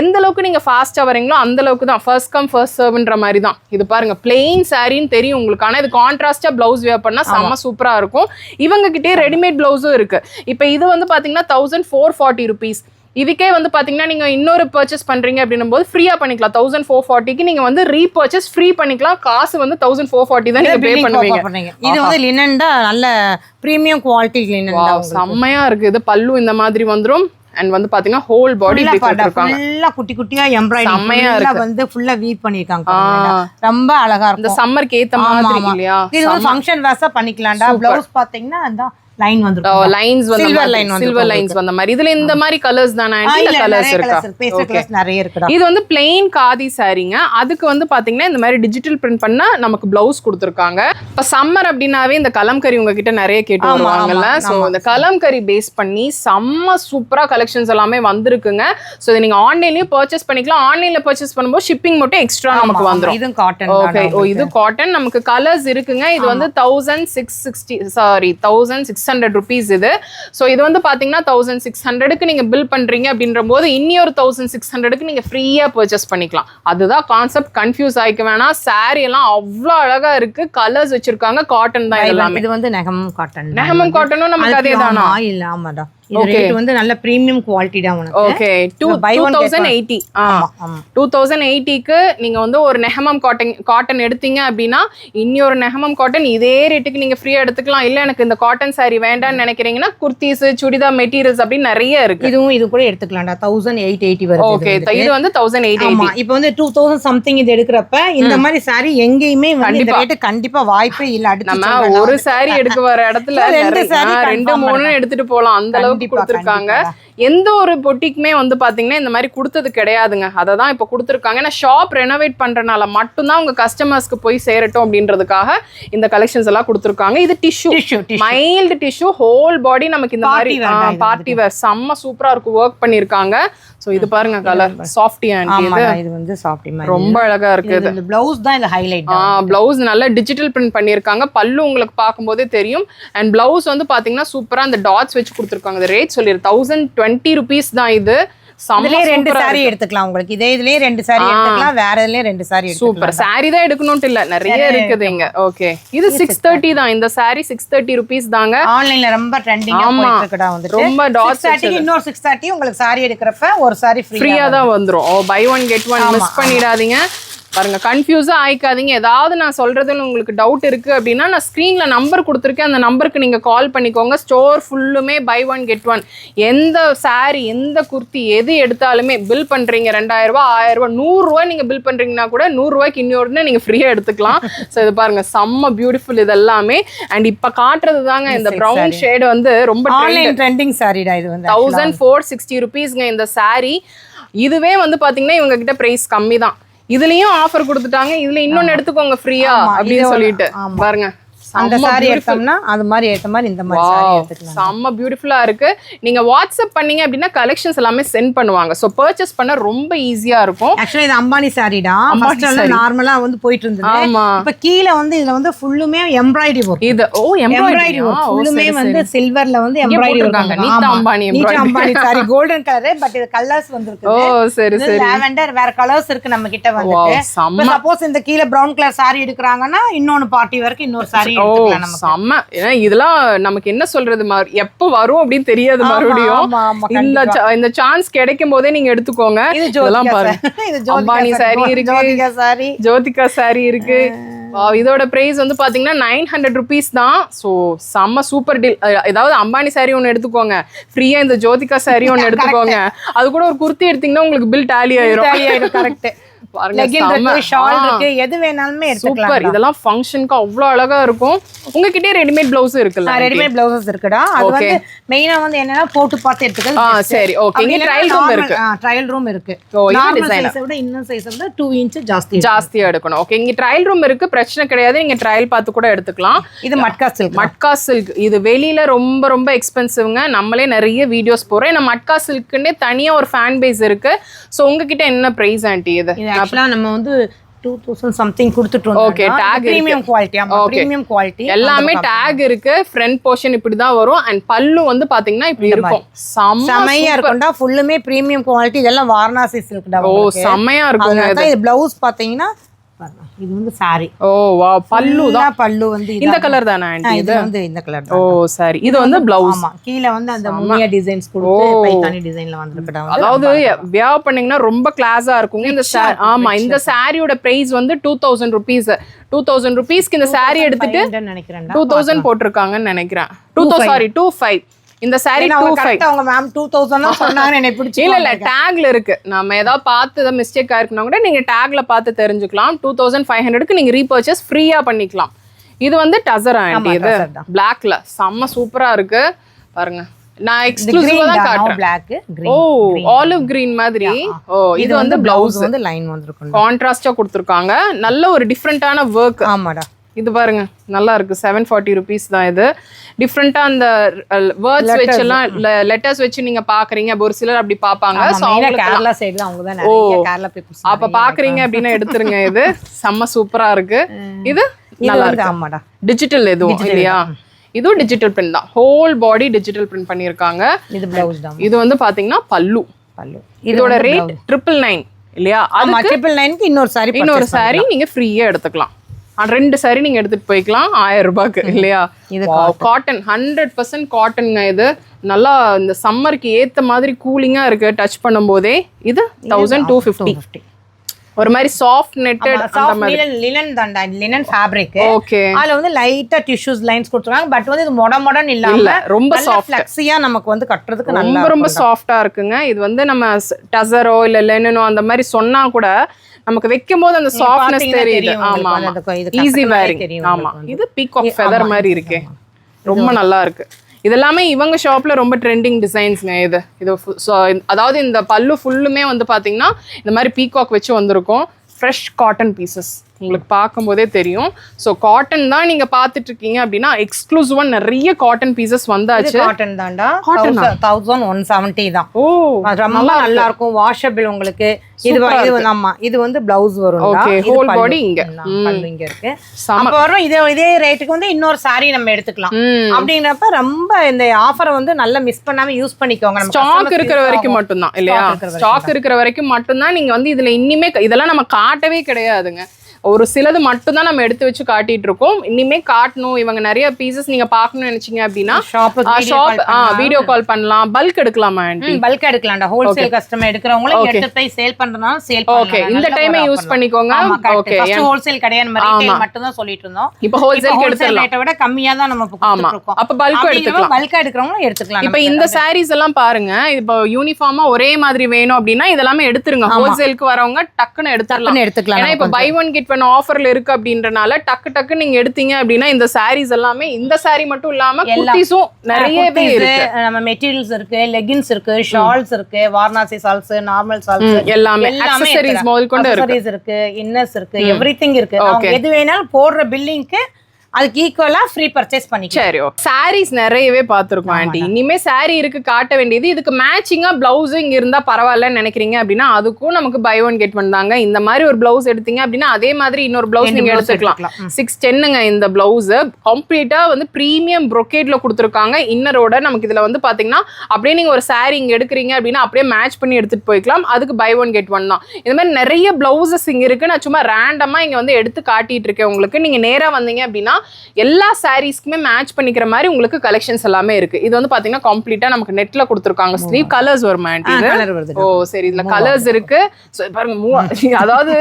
எந்த அளவுக்கு நீங்க ஃபாஸ்டா வரீங்களோ அந்த அளவுக்கு தான். ஃபர்ஸ்ட் கம் ஃபர்ஸ்ட் சர்வ்ன்ற மாதிரி தான். இது பாருங்க, பிளெயின் சாரின்னு தெரியும் உங்களுக்கு. ஆனா இது கான்ட்ராஸ்டா பிளவுஸ் வியர் பண்ணா செம்ம சூப்பரா இருக்கும். இவங்க கிட்டே ரெடிமேட் பிளவுஸும் இருக்கு. இப்போ இது வந்து பாத்தீங்கன்னா 1440 rupees. இதுக்கே வந்து பாத்தீங்கன்னா நீங்க இன்னொரு பர்ச்சேஸ் பண்றீங்க அப்படின்னும் போது ஃப்ரீயா பண்ணிக்கலாம். 1440க்கு நீங்க வந்து ரீபர்ச்சேஸ் ஃப்ரீ பண்ணிக்கலாம். காசு வந்து 1440 தான் நீங்க பே பண்ணுவீங்க. இது வந்து லினன் தான், நல்ல பிரீமியம் குவாலிட்டி லினன் தான். செம்மையா இருக்கு. இது பல்லு இந்த மாதிரி வந்துரும். அண்ட் வந்து பாத்தீங்கன்னா ஹோல் பாடி கொடுத்திருக்காங்க. ஃபுல்லா குட்டி குட்டியா எம்ப்ராய்டரி செம்மையா இருக்கு. வந்து ஃபுல்லா வீவ் பண்ணிருக்காங்க. ரொம்ப அழகா இருக்கு. இந்த சம்மருக்கு ஏத்த மாதிரி இல்லையா? இது ஒரு ஃபங்க்ஷன் வேர்ஸா பண்ணிக்கலாம்டா. பிளவுஸ் பாத்தீங்கன்னா அந்த லைன் வந்துரும். லைன்ஸ் வந்து சில்வர் லைன்ஸ் வந்த மாதிரி. இதுல இந்த மாதிரி கலர்ஸ் தானே? இந்த கலர்ஸ் இருக்கா? பேஸ்டல் கலர்ஸ் நிறைய இருக்குடா. இது வந்து plain காதி சாரீங்க. அதுக்கு வந்து பாத்தீங்கன்னா இந்த மாதிரி டிஜிட்டல் பிரிண்ட் பண்ணா நமக்கு பிளவுஸ் கொடுத்திருக்காங்க. இப்ப சம்மர் அப்படினாவே இந்த கலம்கரி உங்ககிட்ட நிறைய கேட்டு வருவாங்கல்ல. சோ இந்த கலம்கரி பேஸ் பண்ணி செம்ம சூப்பரா கலெக்ஷன்ஸ் எல்லாமே வந்திருக்குங்க. சோ இத நீங்க ஆன்லைன்லயே பர்ச்சேஸ் பண்ணிக்கலாம். ஆன்லைன்ல பர்ச்சேஸ் பண்ணும்போது ஷிப்பிங் மட்டும் எக்ஸ்ட்ரா நமக்கு வந்துரும். இது காட்டன். ஓகே, இது காட்டன். நமக்கு கலர்ஸ் இருக்குங்க. இது வந்து 1600 rupees இது. சோ இது வந்து பாத்தீங்கன்னா 1600க்கு நீங்க பில் பண்றீங்க அப்படின்ற போது இன்னொரு 1600க்கு நீங்க ஃப்ரீயா பர்ச்சேஸ் பண்ணிக்கலாம். அதுதான் கான்செப்ட். கன்ஃபியூஸ் ஆயிக்க வேணாம். saree எல்லாம் அவ்வளவு அழகா இருக்கு. கலர்ஸ் வச்சிருக்காங்க. காட்டன் தான் எல்லாமே. இது வந்து நெகமம் காட்டன். நெகமம் காட்டனும் நமக்கு அதேதானா? இல்ல, ஆமாடா. இது ரேட் வந்து நல்ல பிரீமியம் குவாலிட்டி தான் உனக்கு. ஓகே, 2080. 2080க்கு நீங்க வந்து ஒரு நெஹமம் காட்டன் எடுத்தீங்க அப்படின்னா இன்னொரு நெஹமம் காட்டன் இதே ரேட்டுக்கு நீங்க ஃப்ரீயா எடுத்துக்கலாம். இல்ல எனக்கு இந்த காட்டன் saree வேண்டாம்னு நினைக்கிறீங்கன்னா குர்தீஸ், சுடிதார் மெட்டீரியல்ஸ் அப்படி நிறைய இருக்கு. இது கூட எடுத்துக்கலாம்டா. 1880 வருது. ஓகே, இது வந்து 1880. இப்போ வந்து 2000 சம்திங் இது எடுக்கறப்ப இந்த மாதிரி saree எங்கேயுமே வந்து இந்த ரேட் கண்டிப்பா வாய்ப்பே இல்ல. நம்ம ஒரு saree எடுக்க வர இடத்துல 2-3 எடுத்துட்டு போலாம். அந்த அளவுக்கு கொடுத்திருக்காங்க. எந்த ஒரு பொட்டிக்குமே வந்து பாத்தீங்கன்னா இந்த மாதிரி கொடுத்தது கிடையாதுங்க. அதை தான் இப்போ கொடுத்துருக்காங்க. ஏன்னா ஷாப் ரெனோவேட் பண்றதுனால மட்டும்தான் உங்க கஸ்டமர்ஸ்க்கு போய் சேரட்டும் அப்படின்றதுக்காக இந்த கலெக்ஷன்ஸ் எல்லாம் கொடுத்துருக்காங்க. இது டிஷ்யூ, மைல்டு டிஷ்யூ, ஹோல் பாடி நமக்கு இந்த மாதிரி பார்ட்டி வேர் செம்ம சூப்பரா இருக்கும். ஒர்க் பண்ணிருக்காங்க. சோ இது பாருங்க, கலர் சாஃப்டி ஆண்டி. இது வந்து சாஃப்டி மாதிரி ரொம்ப அழகா இருக்கு. இது பிளவுஸ் தான் இது ஹைலைட். பிளவுஸ் நல்ல டிஜிட்டல் பிரிண்ட் பண்ணிருக்காங்க. பல்லு உங்களுக்கு பார்க்கும்போதே தெரியும். அண்ட் பிளவுஸ் வந்து பாத்தீங்கன்னா சூப்பரா அந்த டாட்ஸ் வச்சு கொடுத்துருக்காங்க. ரேட் சொல்லிரு 1020 rupees தான். இது இதுலயே 2 saree எடுத்துக்கலாம். உங்களுக்கு இதுலயே 2 saree எடுத்துக்கலாம். வேற இதுலயே 2 saree எடுத்துக்கலாம். சூப்பர். saree தான் எடுக்கணும்னு இல்ல, நிறைய இருக்குது இங்க. ஓகே, இது 630 தான். இந்த saree 630 rupees தாங்க. ஆன்லைன்ல ரொம்ப ட்ரெண்டிங்கா போயிட்டு இருக்குடா. வந்து ரொம்ப டாட்ஸ் 630க்கு இன்னொரு 630 உங்களுக்கு saree எடுக்கறப்ப ஒரு saree ஃப்ரீயா தான் வந்துரும். Buy one get one miss பண்ணிடாதீங்க. பாருங்க, கன்ஃபியூஸா ஆயிக்காதீங்க. ஏதாவது நான் சொல்றதுல உங்களுக்கு டவுட் இருக்கு அப்படின்னா நான் ஸ்க்ரீன்ல நம்பர் கொடுத்துருக்கேன். அந்த நம்பருக்கு நீங்க கால் பண்ணிக்கோங்க. ஸ்டோர் ஃபுல்லுமே பை ஒன் கெட் ஒன். எந்த saree, எந்த குர்த்தி எது எடுத்தாலுமே பில் பண்றீங்க 2000 ரூபாய், 1000 ரூபாய், 100 ரூபாய் நீங்க பில் பண்றீங்கன்னா கூட 100 ரூபாய்க்கு இன்னொரு நீங்க ஃப்ரீயா எடுத்துக்கலாம். ஸோ இது பாருங்க, செம்ம பியூட்டிஃபுல் இது எல்லாமே. அண்ட் இப்ப காட்டுறது தாங்க இந்த ப்ரௌன் ஷேட் வந்து ரொம்ப ஆன்லைன் ட்ரெண்டிங் சாரீடா. இது வந்து 1460 rupeesங்க இந்த saree. இதுவே வந்து பாத்தீங்கன்னா இவங்க கிட்ட பிரைஸ் கம்மி தான். இதுலயும் ஆஃபர் கொடுத்துட்டாங்க. இதுல இன்னொன்னு எடுத்துக்கோங்க ஃப்ரீயா அப்படின்னு சொல்லிட்டு பாருங்க. அந்த saree எடுத்தோம்னா அது மாதிரி ஏத்த மாதிரி இந்த மாதிரி saree எடுத்துக்கலாம். செம்ம பியூட்டிஃபுல்லா இருக்கு. நீங்க வாட்ஸ்அப் பண்ணீங்க அப்படின்னா கலெக்ஷன்ஸ் எல்லாமே சென்ட் பண்ணுவாங்க. சோ பர்ச்சேஸ் பண்ண ரொம்ப ஈஸியா இருக்கும். ஆக்சுவலி இது அம்பானி சாரிடா. ஃபர்ஸ்ட் எல்லாம் நார்மலா வந்து போயிட்டு இருந்தது. இப்ப கீழ வந்து இதுல வந்து ஃபுல்லுமே எம்ப்ராய்டரி வர்க். இது எம்ப்ராய்டரி ஃபுல்லுமே வந்து சில்வர்ல வந்து எம்ப்ராய்டரி இருக்காங்க. நீதா Ambani sorry golden colour. But இது கலர்ஸ் வந்திருக்கு. சரி சரி. லாவெண்டர் வேற கலர்ஸ் இருக்கு நம்ம கிட்ட வந்துட்டு. சப்போஸ் இந்த கீழ பிரவுன் கலர் சாரி எடுக்கறாங்கன்னா இன்னொரு பார்ட்டி வர்க், இன்னொரு சாரி எடுத்துக்கலாம் நம்ம. செம்ம. ஏன்னா இதெல்லாம் நமக்கு என்ன சொல்றது, எப்ப வரும் அப்படின்னு தெரியாது மறுபடியும். இந்த சான்ஸ் கிடைக்கும் போதே நீங்க எடுத்துக்கோங்க. இதெல்லாம் பாருங்க, அம்பானி சாரி இருக்கு, ஜோதிகா சாரி இருக்கு. இதோட பிரைஸ் வந்து பாத்தீங்கன்னா 900 rupees தான். ஸோ செம்ம சூப்பர் டீல். ஏதாவது அம்பானி சாரி ஒன்று எடுத்துக்கோங்க, ஃப்ரீயா இந்த ஜோதிகா சாரி ஒன்று எடுத்துக்கோங்க. அது கூட ஒரு குர்த்தி எடுத்தீங்கன்னா உங்களுக்கு பில் டேலி ஆயிரும். கரெக்ட். எது வேணாலுமே எடுத்துக்கலாம். சூப்பர். இதெல்லாம் ஃபங்க்ஷனுக்கு அவ்வளோ அழகா இருக்கும். உங்ககிட்ட ரெடிமேட் பிளவுஸ் இருக்குல்ல? ரெடிமேட் பிளவுசஸ் இருக்குடா. அது வந்து மெயினா வந்து என்னன்னா போட்டு பார்த்து எடுத்துக்கலாம். சரி, ஓகே. இங்க ட்ரையல் ரூம் இருக்கு. ட்ரையல் ரூம் இருக்கு. நார்மல் சைஸை விட இன்னும் சைஸ் வந்து 2 inch ஜாஸ்தியா எடுக்கணும். ஓகே, இங்க ட்ரையல் ரூம் இருக்கு, பிரச்சனை கிடையாது. நீங்க ட்ரையல் பார்த்து கூட எடுத்துக்கலாம். இது மட்கா சில்க். மட்கா சில்க் இது வெளியில ரொம்ப ரொம்ப எக்ஸ்பென்சிவ்ங்க. நம்மளே நிறைய வீடியோஸ் போறோம். ஏன்னா மட்கா சில்க்குன்னே தனியா ஒரு ஃபேன் பேஸ் இருக்கு. ஸோ உங்ககிட்ட என்ன பிரைஸ் ஆண்டி? இது ஆக்சுவலா நம்ம வந்து 2000 something கொடுத்துட்டு வந்தோம். Okay, tag premium quality. ஆமா, பிரீமியம் குவாலிட்டி. எல்லாமே டாக் இருக்கு. ஃப்ரண்ட் போர்ஷன் இப்படி தான் வரும். அண்ட் பல்லு வந்து பாத்தீங்கன்னா இப்படி இருக்கும். செமையா இருக்கும்டா. ஃபுல்லுமே பிரீமியம் குவாலிட்டி. இதெல்லாம் வாரணாசி சில்க்டா. ஓ, செமையா இருக்கும். இது பிளவுஸ் பாத்தீங்கன்னா இது வந்து சாரி. ஓ வாவ். பல்லு தான். பல்லு வந்து இந்த கலர் தானா ஆண்டி? இது வந்து இந்த கலர் தான். ஓ சரி. இது வந்து பிளவுஸ். ஆமா, கீழ வந்து அந்த முனியா டிசைன்ஸ் கொடுத்து பைத்தானி டிசைன்ல வந்திருக்குடா. அதாவது வியர் பண்ணீங்கன்னா ரொம்ப கிளாஸா இருக்கும் இந்த சாரி. ஆமா, இந்த சாரியோட பிரைஸ் வந்து 2000 rupees. 2000 rupeesக்கு இந்த சாரி எடுத்துட்டு நினைக்கிறேன் 2000 போட்டுருக்காங்கன்னு நினைக்கிறேன். 2500. இந்த சாரி 2500. அவங்க மேம் 2000 தான் சொன்னாங்க. எனக்கு பிடிச்சி இல்ல டாக்ல இருக்கு. நம்ம ஏதாவது பார்த்து ஏதாவது மிஸ்டேக் ஆயிருக்குன்னா கூட நீங்க டாக்ல பார்த்து தெரிஞ்சுக்கலாம். 2500க்கு நீங்க ரீபர்ச்சேஸ் ஃப்ரீயா பண்ணிக்கலாம். இது வந்து டசரா ஆண்டி. இது பிளாக்ல செம்ம சூப்பரா இருக்கு பாருங்க. நான் எக்ஸ்க்ளூசிவா தான் காட்டுறேன். Black, green. ஓ, ஆலிவ் கிரீன் மாதிரி. ஓ, இது வந்து பிளவுஸ் வந்து லைன் வந்திருக்கும். கான்ட்ராஸ்டா கொடுத்திருக்காங்க. நல்ல ஒரு டிஃபரண்டான வர்க். ஆமாடா. இது பாருங்க நல்லா இருக்கு. 740 rupees தான் இது. டிஃப்ரெண்டா அந்த வேர்ட்ஸ் வச்சு எல்லாம் லெட்டர்ஸ் வச்சு நீங்க பாக்குறீங்க. ஒரு சிலர் அப்படி பாப்பாங்க. கேரளா சைடு தான், அவங்க தான் நிறைய கேரளா பீப்பிள்ஸ். அப்ப பாக்குறீங்க அப்படின்னா எடுத்துருங்க. இது செம்ம சூப்பரா இருக்கு. இது நல்லா இருக்கு. ஆமாடா. டிஜிட்டல் எதுவும் இல்லையா? இதுவும் டிஜிட்டல் பிரிண்ட் தான். ஹோல் பாடி டிஜிட்டல் பிரிண்ட் பண்ணிருக்காங்க. இது பிளவுஸ் தான். இது வந்து பாத்தீங்கன்னா பல்லு. இதோட ரேட் 999 இல்லையா? அது 999க்கு இன்னொரு சாரி நீங்க ஃப்ரீயா எடுத்துக்கலாம். 2 சாரி நீங்க எடுத்துட்டு போய்க்கலாம் 1000 ரூபாய்க்கு இல்லையா? காட்டன் 100% காட்டன்ங்க. இது நல்லா இந்த சம்மருக்கு ஏத்த மாதிரி கூலிங்கா இருக்கு. டச் பண்ணும் போதே இது 1250. ஒரு மாதிரி சாஃப்ட் நெட்டட் அந்த மாதிரி லினன் தான்டா. Linen fabric. ஓகே. அதுல வந்து லைட்டா டிஷ்யூஸ் லைன்ஸ் கொடுத்துருக்காங்க. பட் வந்து இது மொடன்னு இல்லாம ரொம்ப சாஃப்ட் ஃப்ளெக்ஸியா நமக்கு வந்து கட்டுறதுக்கு நல்லா ரொம்ப சாஃப்ட்டா இருக்குங்க. இது வந்து நம்ம டசரோ இல்ல லெனனோ அந்த மாதிரி சொன்னா கூட நமக்கு வைக்கும் போது அந்த சாஃப்ட்னஸ் தெரியுது. ஆமா, ஈஸி வேரிங். ஆமா, இது பீகாக் ஃபெதர் மாதிரி இருக்கு. ரொம்ப நல்லா இருக்கு. இதெல்லாமே இவங்க ஷாப்ல ரொம்ப ட்ரெண்டிங் டிசைன்ஸ்ங்க. இது அதாவது இந்த பல்லு ஃபுல்லுமே வந்து பாத்தீங்கன்னா இந்த மாதிரி பீகாக் வச்சு வந்திருக்கும். ஃப்ரெஷ் காட்டன் பீசஸ் உங்களுக்கு பார்க்கும்போதே தெரியும். ஸோ காட்டன் தான் நீங்க பார்த்துட்டு இருக்கீங்க அப்படின்னா எக்ஸ்க்ளூசிவா நிறைய காட்டன் பீசஸ் வந்தாச்சு. காட்டன் தான்டா. 1170 தான். ஓ, ரொம்ப நல்லா இருக்கும். வாஷபிள் உங்களுக்கு. இது ஆமா, இது வந்து பிளவுஸ் வரும். ஓகே, ஹோல் பாடி இங்க இங்க இருக்கு. அப்ப வரும் இதே ரேட்டுக்கு வந்து இன்னொரு சாரி நம்ம எடுத்துக்கலாம். அப்படிங்கறப்ப ரொம்ப இந்த ஆஃபரை வந்து நல்லா மிஸ் பண்ணாம யூஸ் பண்ணிக்கோங்க. ஸ்டாக் இருக்கிற வரைக்கும் மட்டும் தான் இல்லையா? ஸ்டாக் இருக்கிற வரைக்கும் மட்டும் தான் நீங்க வந்து இதுல இனிமே இதெல்லாம் நம்ம காட்டவே கிடையாதுங்க. ஒரு சிலது மட்டும் தான் நம்ம எடுத்து வச்சு காட்டிட்டு இருக்கோம். இனிமே காட்டணும். இவங்க நிறைய பீசஸ் நீங்க பார்க்கணும்னு நினைச்சீங்க அப்படின்னா ஷாப் வீடியோ கால் பண்ணலாம். பல்க் எடுக்கலாமா ஆண்டி? பல்க் எடுக்கலாம்டா. ஹோல்சேல் கஸ்டமர் எடுக்கறவங்க எடுத்து போய் சேல் பண்றனால சேல் பண்ணலாம். ஓகே, இந்த டைமே யூஸ் பண்ணிக்கோங்க. ஓகே, ஃபர்ஸ்ட் ஹோல்சேல் கிடையாது, நம்ம ரீட்டைல் மட்டும் தான் சொல்லிட்டு இருந்தோம். இப்போ ஹோல்சேல் எடுத்துறலாம். ரேட்டை விட கம்மியா தான் நம்ம கொடுத்துட்டு இருக்கோம். அப்ப பல்க் எடுத்துக்கலாம். பல்க் எடுக்கறவங்க எடுத்துக்கலாம். இப்போ இந்த சாரீஸ் எல்லாம் பாருங்க. இப்போ யூனிஃபார்மா ஒரே மாதிரி வேணும் அப்படின்னா இதெல்லாம் எடுத்துருங்க. ஹோல்சேலுக்கு வரவங்க டக்குன்னு எடுத்துக்கலாம். ஏன்னா இப்போ பை ஒன் கெட் ஒன் ஆஃபர்ல இருக்கு அப்படின்றனால டக்கு நீங்க எடுத்தீங்க அப்படின்னா இந்த சாரீஸ் எல்லாமே இந்த சாரி மட்டும் இல்லாம குர்தீஸும் நிறையவே இருக்கு. நம்ம மெட்டீரியல்ஸ் இருக்கு, லெகின்ஸ் இருக்கு, ஷால்ஸ் இருக்கு, வாரணாசி ஷால்ஸ், நார்மல் ஷால்ஸ், எல்லாமே அக்சஸரீஸ் முதல் கொண்டு இருக்கு, இன்னர்ஸ் இருக்கு, எவ்ரிதிங் இருக்கு. எது வேணாலும் போடுற பில்லிங்க்கு அதுக்கு ஈக்குவலா ஃப்ரீ பர்ச்சேஸ் பண்ணிக்கலாம். சரி, சாரீஸ் நிறையவே பார்த்துருக்கோம் ஆண்டி. இனிமே சாரி இருக்கு காட்ட வேண்டியது. இதுக்கு மேட்சிங்கா பிளவுஸ் இங்க இருந்தா பரவாயில்லன்னு நினைக்கிறீங்க அப்படின்னா அதுக்கும் நமக்கு பை ஒன் கெட் ஒன் தாங்க. இந்த மாதிரி ஒரு பிளவுஸ் எடுத்தீங்க அப்படின்னா அதே மாதிரி இன்னொரு பிளவுஸ் நீங்க எடுத்துக்கலாம். 610ங்க இந்த பிளவுஸ். கம்ப்ளீட்டா வந்து பிரீமியம் ப்ரொக்கேட்ல கொடுத்துருக்காங்க. இன்னரோட நமக்கு இதுல வந்து பாத்தீங்கன்னா அப்படியே நீங்க ஒரு சாரி இங்க எடுக்கிறீங்க அப்படின்னா அப்படியே மேட்ச் பண்ணி எடுத்துட்டு போய்க்கலாம். அதுக்கு பை ஒன் கெட் ஒன் தான். இந்த மாதிரி நிறைய பிளவுசஸ் இங்க இருக்கு. நான் சும்மா ரேண்டமா இங்க வந்து எடுத்து காட்டிட்டு இருக்கேன் உங்களுக்கு. நீங்க நேரா வந்தீங்க அப்படின்னா எல்லா சாரீஸ்க்குமே மேட்ச் பண்ணிக்கிற மாதிரி உங்களுக்கு கலெக்ஷன்ஸ் எல்லாமே இருக்கு. இது வந்து பாத்தீங்கன்னா கம்ப்ளீட்டா நமக்கு நெட்ல கொடுத்துருக்காங்க. ஸ்லீவ் கலர்ஸ் வருமா ஆண்டி? ஓ சரி, இதுல கலர்ஸ் இருக்கு. பாருங்க, அதாவது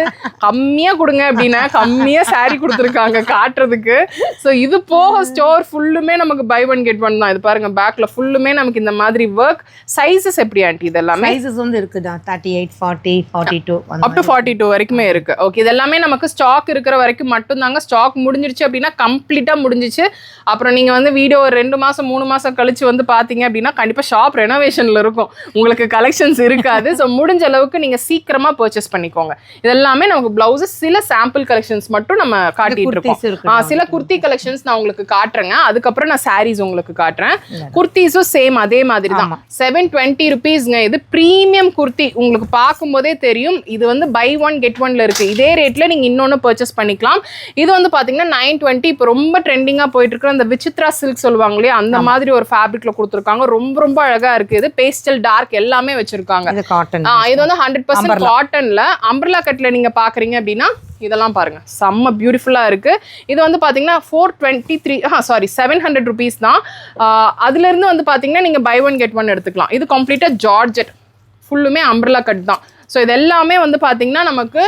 கம்மியா கொடுங்க அப்படின்னா கம்மியா சாரி கொடுத்துருக்காங்க காட்டுறதுக்கு. ஸோ இது போக ஸ்டோர் ஃபுல்லுமே நமக்கு பை ஒன் கெட் ஒன் தான். இது பாருங்க பேக்ல ஃபுல்லுமே நமக்கு இந்த மாதிரி ஒர்க். சைஸஸ் எப்படி ஆண்டி? இது எல்லாமே சைஸஸ் வந்து இருக்குடா, 38, 40, 42 அப் டு 42 வரைக்குமே இருக்கு. ஓகே, இது எல்லாமே நமக்கு ஸ்டாக் இருக்கிற வரைக்கும் மட்டும் தாங்க. ஸ்டாக் முடிஞ்சிருச்சு அப்படின்னா கம்ப்ளீட்டா முடிஞ்சிச்சு. அப்புறம் நீங்க வந்து வீடியோ 2 மாசம் 3 மாசம் கழிச்சு வந்து பாத்தீங்க அப்படின்னா கண்டிப்பா ஷாப் ரெனோவேஷன்ல இருக்கும், உங்களுக்கு கலெக்ஷன்ஸ் இருக்காது. ஸோ முடிஞ்ச அளவுக்கு நீங்க சீக்கிரமா பர்ச்சேஸ் பண்ணிக்கோங்க. இதெல்லாமே நமக்கு பிளவுஸ் சில சாம்பிள் கலெக்ஷன்ஸ் மட்டும் நம்ம காட்டிட்டு இருக்கோம். சில குர்த்தி கலெக்ஷன்ஸ் நான் உங்களுக்கு காட்டுறேங்க. அதுக்கப்புறம் நான் சாரீஸ் உங்களுக்கு காட்டுறேன். குர்த்திஸும் சேம் அதே மாதிரி தான். 720 rupeesங்க. இது பிரீமியம் குர்த்தி. உங்களுக்கு பார்க்கும்போதே தெரியும் இது வந்து பை ஒன் கெட் ஒன்ல இருக்கு. இதே ரேட்ல நீங்க இன்னொன்னு பர்ச்சேஸ் பண்ணிக்கலாம். இது வந்து பாத்தீங்கன்னா 920. இப்போ ரொம்ப ட்ரெண்டிங்கா போயிட்டு இருக்கிற அந்த விசித்ரா சில்க் சொல்லுவாங்க இல்லையா, அந்த மாதிரி ஒரு ஃபேப்ரிக்ல கொடுத்துருக்காங்க. ரொம்ப ரொம்ப அழகா இருக்கு. இது பேஸ்டல் டார்க் எல்லாமே வச்சிருக்காங்க. இது வந்து 100% காட்டன்ல அம்பர்லா கட்ல நீங்க பாக்குறீங்க அப்படின்னா இதெல்லாம் பாருங்க செம்ம பியூட்டிஃபுல்லா இருக்கு. இது வந்து பாத்தீங்கன்னா 700 rupees தான். அதுல இருந்து வந்து பாத்தீங்கன்னா நீங்க பை ஒன் கெட் ஒன் எடுத்துக்கலாம். இது கம்ப்ளீட்டா ஜார்ஜெட், ஃபுல்லுமே அம்பர்லா கட் தான். ஸோ இது எல்லாமே வந்து பார்த்தீங்கன்னா நமக்கு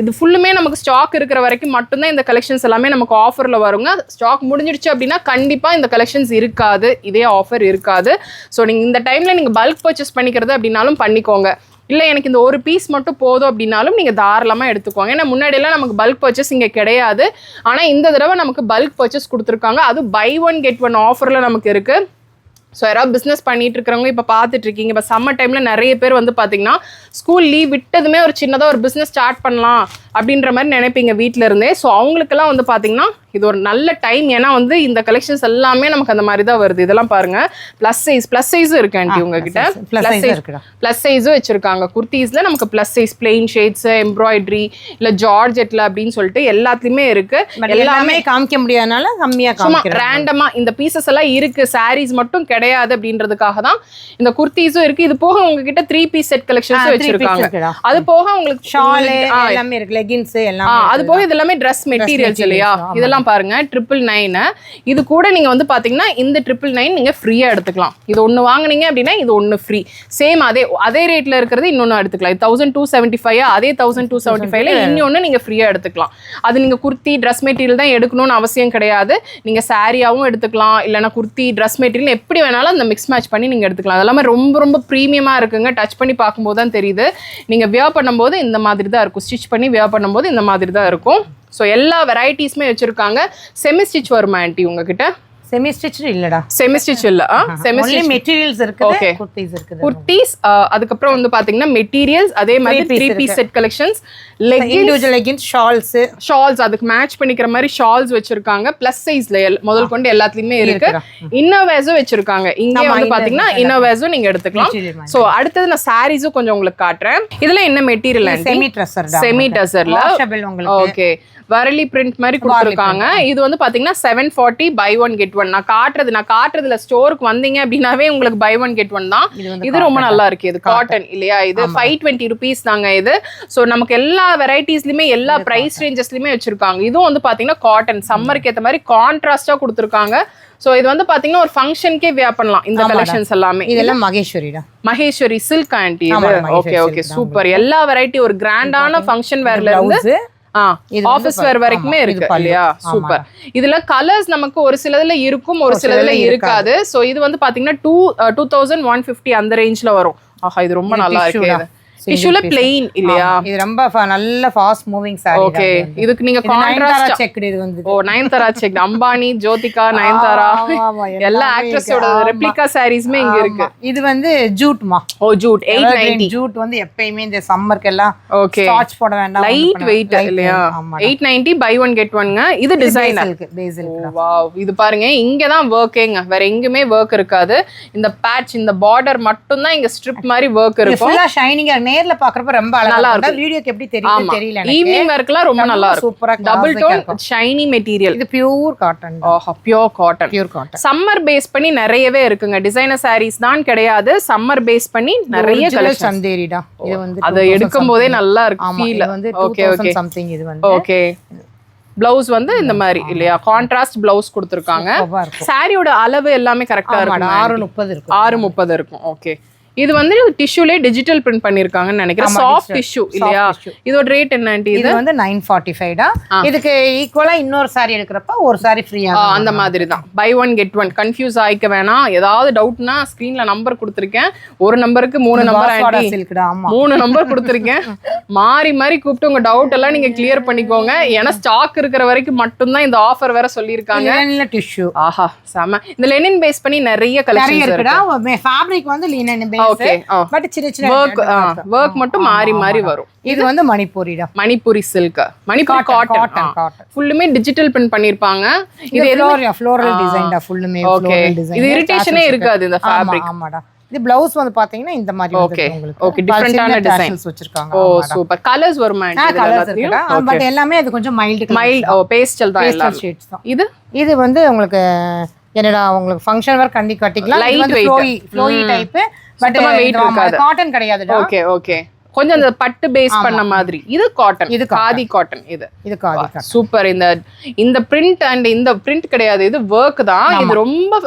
இது ஃபுல்லுமே நமக்கு ஸ்டாக் இருக்கிற வரைக்கும் மட்டும்தான் இந்த கலெக்ஷன்ஸ் எல்லாமே நமக்கு ஆஃபரில் வருங்க. ஸ்டாக் முடிஞ்சிடுச்சு அப்படின்னா கண்டிப்பாக இந்த கலெக்ஷன்ஸ் இருக்காது, இதே ஆஃபர் இருக்காது. ஸோ நீங்கள் இந்த டைமில் நீங்கள் பல்க் பர்ச்சேஸ் பண்ணிக்கிறது அப்படின்னாலும் பண்ணிக்கோங்க. இல்லை எனக்கு இந்த ஒரு பீஸ் மட்டும் போதும் அப்படின்னாலும் நீங்கள் தாராளமாக எடுத்துக்கோங்க. ஏன்னா முன்னாடியெல்லாம் நமக்கு பல்க் பர்ச்சேஸ் இங்கே கிடையாது. ஆனால் இந்த தடவை நமக்கு பல்க் பர்ச்சேஸ் கொடுத்துருக்காங்க. அது பை ஒன் கெட் ஒன் ஆஃபரில் நமக்கு இருக்குது. ஸோ யாராவது பிஸ்னஸ் பண்ணிட்டு இருக்கிறவங்க இப்போ பார்த்துட்டு இருக்கீங்க. இப்போ சம்மர் டைமில் நிறைய பேர் வந்து பார்த்தீங்கன்னா ஸ்கூல் லீவ் விட்டதுமே ஒரு சின்னதாக ஒரு பிஸ்னஸ் ஸ்டார்ட் பண்ணலாம் அப்படின்ற மாதிரி நினைப்பீங்க வீட்டில் இருந்தே. ஸோ அவங்களுக்கெல்லாம் வந்து பார்த்தீங்கன்னா இது ஒரு நல்ல டைம். ஏன்னா வந்து இந்த கலெக்ஷன்ஸ் எல்லாமே நமக்கு அந்த மாதிரி தான் வருது. இதெல்லாம் பாருங்க, ப்ளஸ் சைஸும் இருக்கு ஆண்டி உங்ககிட்ட. ப்ளஸ் சைஸும் வச்சிருக்காங்க. குர்த்தீஸ்ல நமக்கு plus size, plain shades, embroidery, இல்லை ஜார்ஜெட்ல அப்படின்னு சொல்லிட்டு எல்லாத்துலயுமே இருக்கு. எல்லாமே காமிக்க முடியாதனால கம்மியா ரேண்டமா இந்த பீசஸ் எல்லாம் இருக்கு. சாரீஸ் மட்டும் கிடையாது அப்படின்றதுக்காக தான் இந்த குர்த்தீஸும் இருக்கு. இது போக உங்ககிட்ட 3 பீஸ் செட் கலெக்ஷன்ஸ் வச்சிருக்காங்க. அது போக உங்களுக்கு ஷால் எல்லாமே இருக்கு, லெகின்ஸ் எல்லாம். அது போக இது எல்லாமே ட்ரெஸ் மெட்டீரியல்ஸ் இல்லையா. இதெல்லாம் பாருங்க 999. இது கூட நீங்க வந்து பாத்தீங்கன்னா இந்த 999 நீங்க ஃப்ரீயா எடுத்துக்கலாம். இது ஒண்ணு வாங்குனீங்க அப்படின்னா இது ஒண்ணு ஃப்ரீ. சேம் அதே ரேட்ல இருக்கிறது இன்னொன்னு எடுத்துக்கலாம். 1275 அதே 1275ல இன்னொன்னு நீங்க ஃப்ரீயா எடுத்துக்கலாம். அது நீங்க குர்த்தி ட்ரெஸ் மெட்டீரியல் தான் எடுக்கணும்னு அவசியம் கிடையாது. நீங்க சாரியாவும் எடுத்துக்கலாம், இல்லைன்னா குர்த்தி ட்ரெஸ் மெட்டீரியல் எப்படி வேணாலும் அந்த மிக்ஸ் மேட்ச் பண்ணி நீங்க எடுத்துக்கலாம். அதெல்லாமே ரொம்ப ரொம்ப ப்ரீமியமா இருக்குங்க. டச் பண்ணி பார்க்கும்போது தான் தெரியுது. நீங்க வியர் பண்ணும்போது இந்த மாதிரி தான் இருக்கும். ஸ்டிச் பண்ணி வியர் பண்ணும்போது இந்த மாதிரி தான் இருக்கும். ஸோ எல்லா வெரைட்டிஸுமே வச்சிருக்காங்க. செமி ஸ்டிச் வருமா ஆண்டி உங்ககிட்ட? செமி ஸ்டிச் இல்லடா, செமி ஸ்டிச் இல்ல, செமி ஸ்டிச் மெட்டீரியல்ஸ் இருக்குது. ஓகே, குர்தீஸ். அதுக்கப்புறம் வந்து பாத்தீங்கன்னா மெட்டீரியல்ஸ் அதே மாதிரி 3 piece set collections, leggings, shawls அதுக்கு மேட்ச் பண்ணிக்கிற மாதிரி ஷால்ஸ் வச்சிருக்காங்க. பிளஸ் சைஸ்ல முதல் கொண்டு எல்லாத்துலயுமே இருக்கு. இன்னோவேஸும் வச்சிருக்காங்க. இங்கே வந்து பாத்தீங்கன்னா இன்னோவேஸும் நீங்க எடுத்துக்கலாம். சோ அடுத்தது நான் சாரீஸும் கொஞ்சம் உங்களுக்கு காட்டுறேன். இதுல என்ன மெட்டீரியல்? செமி டசர்ல. ஓகே, வரலி பிரிண்ட் மாதிரி கொடுத்துருக்காங்க. இது வந்து பாத்தீங்கன்னா 740 பை ஒன் கெட் ஒன். நான் காட்டுறதுல ஸ்டோருக்கு வந்தீங்க அப்படின்னாவே உங்களுக்கு பை ஒன் கெட் ஒன் தான். இது ரொம்ப நல்லா இருக்கு. இது காட்டன் இல்லையா? இது 520 rupees தாங்க இது. ஸோ நமக்கு எல்லா வெரைட்டிஸ்லயுமே எல்லா பிரைஸ் ரேஞ்சஸ்லயுமே வச்சிருக்காங்க. இதுவும் வந்து பாத்தீங்கன்னா காட்டன், சம்மருக்கு ஏற்ற மாதிரி கான்ட்ராஸ்டா கொடுத்துருக்காங்க. சோ இது வந்து பாத்தீங்கன்னா ஒரு ஃபங்க்ஷன்க்கே வியர் பண்ணலாம் இந்த கலெக்ஷன்ஸ் எல்லாமே. இதெல்லாம் Maheswari silk aunty. Okay okay, super. எல்லா வெரைட்டி ஒரு கிராண்டான ஃபங்க்ஷன் வேர்ல இருந்து ஆபீஸ் வேர் வரைக்குமே இருக்கு இல்லையா? சூப்பர். இதுல கலர்ஸ் நமக்கு ஒரு சிலதுல இருக்கும், ஒரு சிலதுல இருக்காது. சோ இது வந்து பாத்தீங்கன்னா 2150 அந்த ரேஞ்ச்ல வரும். ஆஹா, இது ரொம்ப நல்லா இருக்கு. டிஷ்யூல பிளெயின் இல்லையா? இது ரொம்ப நல்ல ஃபாஸ்ட் மூவிங் சாரி. ஓகே, இதுக்கு நீங்க கான்ட்ராஸ்ட் செக் இது வந்து. ஓ, நயன்தாரா செக். அம்பானி, ஜோதிகா, நயன்தாரா எல்லா ஆக்ட்ரஸோட ரெப்ளிகா சாரீஸ்மே இங்க இருக்கு. இது வந்து ஜூட்மா. ஓ, ஜூட் 890. ஜூட் வந்து எப்பவுமே இந்த சம்மருக்கு எல்லாம் ஓகே ஸ்டார்ச் போட வேண்டாம், லைட் வெயிட் இல்லையா? 890 பை ஒன் கெட் ஒன்ங்க. இது டிசைனர். வாவ், இது பாருங்க, இங்க தான் வர்க்கேங்க, வேற எங்குமே வர்க் இருக்காது. இந்த பேட்ச், இந்த பார்டர் மட்டும் தான் இங்க ஸ்ட்ரிப் மாதிரி வர்க் இருக்கும். ஃபுல்லா ஷைனிங்கா நேர்ல பாக்குறப்ப ரொம்ப அழகா இருக்கு. வீடியோக்கு எப்படி தெரியுது தெரியல எனக்கு. ஈவினிங் வர்க்லாம் ரொம்ப நல்லா இருக்கும். சூப்பரா டபுள் டோன் ஷைனி மெட்டீரியல். இது பியூர் காட்டன். ஆஹா, பியூர் காட்டன். சம்மர் பேஸ் பண்ணி நிறையவே இருக்குங்க. டிசைனர் சாரீஸ் தான் கிடையாது, சம்மர் பேஸ் பண்ணி நிறைய கலெக்ஷன். சந்தேரிடா. இது வந்து அத எடுக்கும் போதே நல்லா இருக்கு ஃபீல். வந்து 2000 சம்திங். இது வந்து ஓகே, பிளவுஸ் வந்து இந்த மாதிரி இல்லையா கான்ட்ராஸ்ட் பிளவுஸ் கொடுத்துருக்காங்க. சாரியோட அளவு எல்லாமே கரெக்டா இருக்கும். 6:30 இருக்கும். 6:30 இருக்கும். ஓகே. இது வந்து டிஷ்யூலே டிஜிட்டல் பிரிண்ட் பண்ணிருக்காங்கன்னு நினைக்கிறேன். சாஃப்ட் டிஷ்யூ இல்லையா? இதோட ரேட் என்ன ஆண்டி? இது வந்து 945 டா. இதுக்கு ஈக்குவலா இன்னொரு saree எடுக்கறப்ப ஒரு saree ஃப்ரீயா அந்த மாதிரி தான். Buy one get one. Confuse ஆயிக்க வேணாம். ஏதாவது டவுட்னா ஸ்கிரீன்ல நம்பர் கொடுத்திருக்கேன். ஒரு நம்பருக்கு 3 நம்பர் ஆண்டி. சில்க்டா. ஆமா. 3 நம்பர் கொடுத்திருக்கேன். மாறி மாறி கூப்பிட்டு உங்க டவுட் எல்லாம் நீங்க கிளியர் பண்ணிக்கோங்க. ஏன்னா ஸ்டாக் இருக்கிற வரைக்கும் மட்டும் தான் இந்த ஆஃபர் வேற சொல்லிருக்காங்க. Linen tissue. ஆஹா செம. இந்த லெனின் பேஸ் பண்ணி நிறைய கலெக்ஷன்ஸ் இருக்குடா. ஃபேப்ரிக் வந்து லினன் பேஸ். ஓகே. பட் சின்ன சின்ன வர்க் மட்டும் மாறி மாறி வரும். இது வந்து மணிப்பூரிடா. மணிப்பூரி சில்க். மணிப்பூரி காட்டன். ஃபுல்லுமே டிஜிட்டல் பிரிண்ட் பண்ணிருப்பாங்க. இது ஃப்ளோரல் டிசைன்டா. ஃபுல்லுமே ஃப்ளோரல் டிசைன். இது இரிட்டேஷனே இருக்காது இந்த ஃபேப்ரிக். ஆமாடா. இது பிளவுஸ் வந்து பாத்தீங்கன்னா இந்த மாதிரி ஓகே. ஓகே டிஃபரண்டான டிசைன்ஸ் வச்சிருக்காங்க. ஓ சூப்பர். கலர்ஸ் வருமா இந்த எல்லாத்தையும்? பட் எல்லாமே அது கொஞ்சம் மைல்ட் பேஸ்டல் தான் எல்லாம் ஷேட்ஸ் தான். இது வந்து உங்களுக்கு என்னடா உங்களுக்கு ஃபங்க்ஷன் வேர் கட்டிக்கலாம். Light weight flowy type. But weight இருக்காது. காட்டன் கிடையாதுடா. Okay okay. கொஞ்சம் அந்த பட்டு பேஸ் பண்ண மாதிரி. இது காட்டன். இது காதி காட்டன். இது காதி காட்டன். சூப்பர். இந்த பிரிண்ட் அண்ட் இந்த பிரிண்ட் கிடையாது. இது வர்க் தான். இது ரொம்ப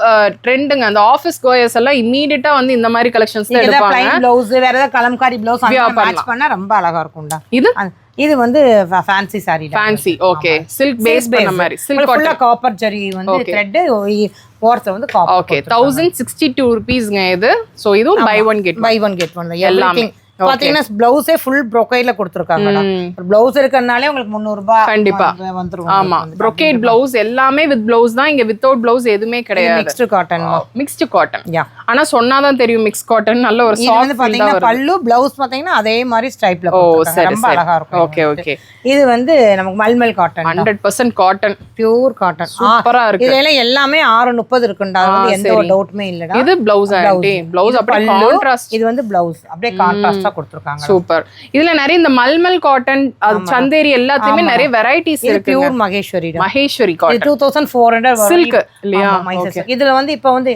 ட்ரெண்டுங்க. அந்த ஆபீஸ் கோயர்ஸ் எல்லாம் இமிடியேட்டா வந்து இந்த மாதிரி கலெக்ஷன்ஸ் தான் எடுப்பாங்க. ப்ளைன் ப்ளவுஸ் வேற ஏதாவது கலம்காரி ப்ளவுஸ் மேட்ச் பண்ணா ரொம்ப அழகா இருக்கும்டா. இது வந்து fancy saree. Fancy. Okay. Silk base பண்ண மாதிரி. சில்க் ஃபுல்லா காப்பர் ஜரி வந்து த்ரெட் ஓர்ஸ் வந்து காப்பர். ஓகே. 1062 ரூபீஸ்ங்க இது. சோ இதுவும் பை ஒன் கெட் ஒன் எல்லாமே. பாத்தீங்கன்னா பிளவுஸே ஃபுல் brocade கொடுத்திருக்காங்க. பிளவுஸ் இருக்கறனாலே உங்களுக்கு 300 ரூபாய் கண்டிப்பா வந்துரும். ஆமா. brocade பிளவுஸ் எல்லாமே வித் பிளவுஸ் தான். இங்க வித்அவுட் பிளவுஸ் எதுமே கிடையாது. Mixed cotton. ஆனா சொன்னாதான் தெரியும் மிக்ஸ் காட்டன். நல்ல ஒரு சாஃப்ட் வந்து பாத்தீங்கன்னா பல்லு பிளவுஸ் பாத்தீங்கன்னா அதே மாதிரி ஸ்ட்ரைப்ல கொடுத்திருக்காங்க. ரொம்ப அழகா இருக்கும். Okay okay. இது வந்து நமக்கு mulmul cotton. 100% cotton. Pure cotton. சூப்பரா இருக்கு. இதுல எல்லாமே 6:30 இருக்குண்டா. அது வந்து எந்த ஒரு டவுட்மே இல்லடா. இது பிளவுஸ் ஆண்டி. பிளவுஸ் அப்படியே கான்ட்ராஸ்ட். இது வந்து பிளவுஸ் அப்படியே கான்ட்ராஸ்டா கொடுத்திருக்காங்க. சூப்பர். இதுல நிறைய இந்த மல்மல் காட்டன், சந்தேரி எல்லாத்தையுமே நிறைய வெரைட்டிஸ் இருக்கு. Pure Maheswari cotton. 2400 சில்க் இல்லையா? இதுல வந்து இப்ப வந்து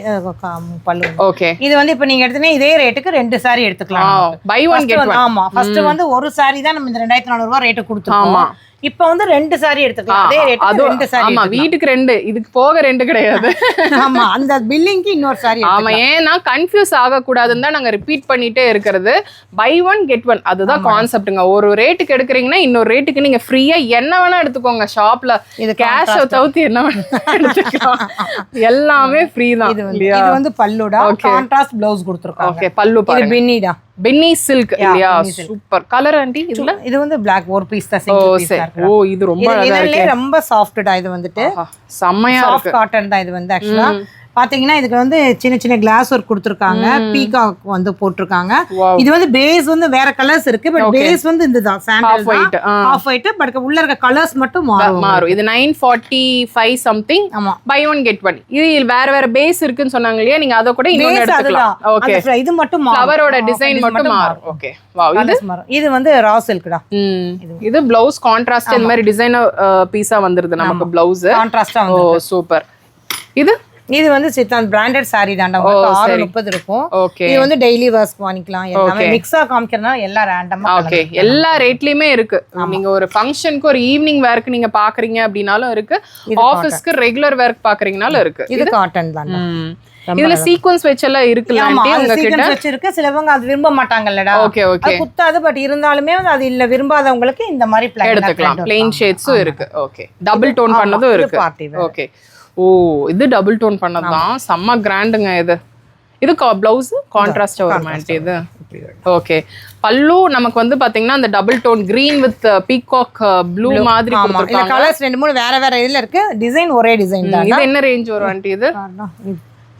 பல்லு. ஓகே. இது வந்து இப்ப நீங்க எடுத்தீங்கன்னா இதே ரேட்டுக்கு 2 saree எடுத்துக்கலாம். Buy one get one. ஆமா. ஃபர்ஸ்ட் வந்து ஒரு saree தான் நம்ம இந்த 2400 ரூபாய் ரேட் கொடுத்துருக்கோம். ஆமா. இப்போ வந்து 2 saree எடுத்துக்கலாம். அதே ரேட்டுக்கு 2 saree. ஆமா. வீட்டுக்கு 2, இதுக்கு போக 2 கிடையாது. ஆமா. அந்த பில்லிங்க்கு இன்னொரு saree. ஆமா. ஏன்னா கன்ஃபியூஸ் ஆக கூடாதுன்னு தான் நாங்க ரிப்பீட் பண்ணிட்டே இருக்கிறது. Buy one get one. அதுதான் கான்செப்ட்ங்க. ஒரு ரேட்டுக்கு எடுக்கிறீங்கன்னா இன்னொரு ரேட்டுக்கு நீங்க ஃப்ரீயா என்ன வேணா எடுத்துக்கோங்க. ஷாப்ல இது கேஷ் தவிர்த்து என்ன வேணா எடுத்துக்கலாம். எல்லாமே ஃப்ரீ தான். இது வந்து பல்லுடா. கான்ட்ராஸ்ட் பிளவுஸ் கொடுத்திருக்காங்க. ஓகே. பல்லு பாருங்க. இது பின்னிடா. பென்னி சில்க் இல்லையா? சூப்பர். கலர் ஆண்டி இதுல? இது வந்து black ஒரு பீஸ் தான். சிங்கிள் பீஸ் இருக்கு. ஓ இது ரொம்ப அழகா இருக்கு. ரொம்ப சாஃப்ட்டா. இது வந்துட்டு செமையா இருக்கு. சாஃப்ட் காட்டன் தான் இது வந்து. ஆக்சுவலா பாத்தீங்கன்னா இதுக்கு வந்து சின்ன சின்ன கிளாஸ் ஒர்க் கொடுத்திருக்காங்க. பீகாக் வந்து போட்டிருக்காங்க. இது வந்து பேஸ் வந்து வேற கலர்ஸ் இருக்கு. பட் பேஸ் வந்து இதுதான் சாண்டல் ஆஃப் ஒயிட். பட் உள்ள இருக்க கலர்ஸ் மட்டும் மாறும். இது 945 something. Buy one get one. இது வேற வேற பேஸ் இருக்குன்னு சொன்னாங்க இல்லையா? நீங்க அத கூட இன்னொரு எடுத்துக்கலாம். ஓகே. இது மட்டும் ஃப்ளவரோட டிசைன் மட்டும் மாறும். ஓகே. வாவ். இது வந்து ரா சில்க்டா. இது ப்ளவுஸ் கான்ட்ராஸ்ட் இந்த மாதிரி டிசைனர் பீஸா வந்திருது நமக்கு ப்ளவுஸ். கான்ட்ராஸ்டா வந்து. ஓ சூப்பர். இது வந்து சித்தான் பிராண்டட் saree தான்டா. உங்களுக்கு 6:30 இருக்கும். இது வந்து டெய்லி வேர்ஸ் வாங்கிக்கலாம். எல்லாமே மிக்ஸா காமிக்கிறனால எல்லாம் ரேண்டமா. ஓகே. எல்லா ரேட்லயுமே இருக்கு. நீங்க ஒரு ஃபங்க்ஷனுக்கு ஒரு ஈவினிங் வேர்க்கு நீங்க பாக்குறீங்க அப்படினாலும் இருக்கு. ஆபீஸ்க்கு ரெகுலர் வேர்க்கு பாக்குறீங்கனாலும் இருக்கு. இது காட்டன் தான். இதுல சீக்வென்ஸ் வெச்செல்லாம் இருக்குல்ல ஆண்டி உங்க கிட்ட? சீக்வென்ஸ் வெச்சிருக்கு. சிலவங்க அது விரும்ப மாட்டாங்கல்லடா. Okay okay. குத்தாது. பட் இருந்தாலுமே அது இல்ல விரும்பாதவங்களுக்கு இந்த மாதிரி பிளைன் எடுத்துக்கலாம். பிளைன் ஷேட்ஸும் இருக்கு. ஓகே. டபுள் டோன் பண்ணதும் இருக்கு. ஓகே. ஓ இது டபுள் டோன் பண்ணதுதான். செம்ம கிராண்டுங்க இது. இது பிளவுஸ் கான்ட்ராஸ்டா வரும் ஆண்டி இது. ஓகே. பல்லு நமக்கு வந்து பாத்தீங்கன்னா அந்த double tone green with peacock blue மாதிரி கொடுத்திருக்காங்க. கலர்ஸ் 2-3 வேற வேற இதுல இருக்கு. டிசைன் ஒரே டிசைன் தான். இது என்ன ரேஞ்ச் வரும் ஆண்டி இது?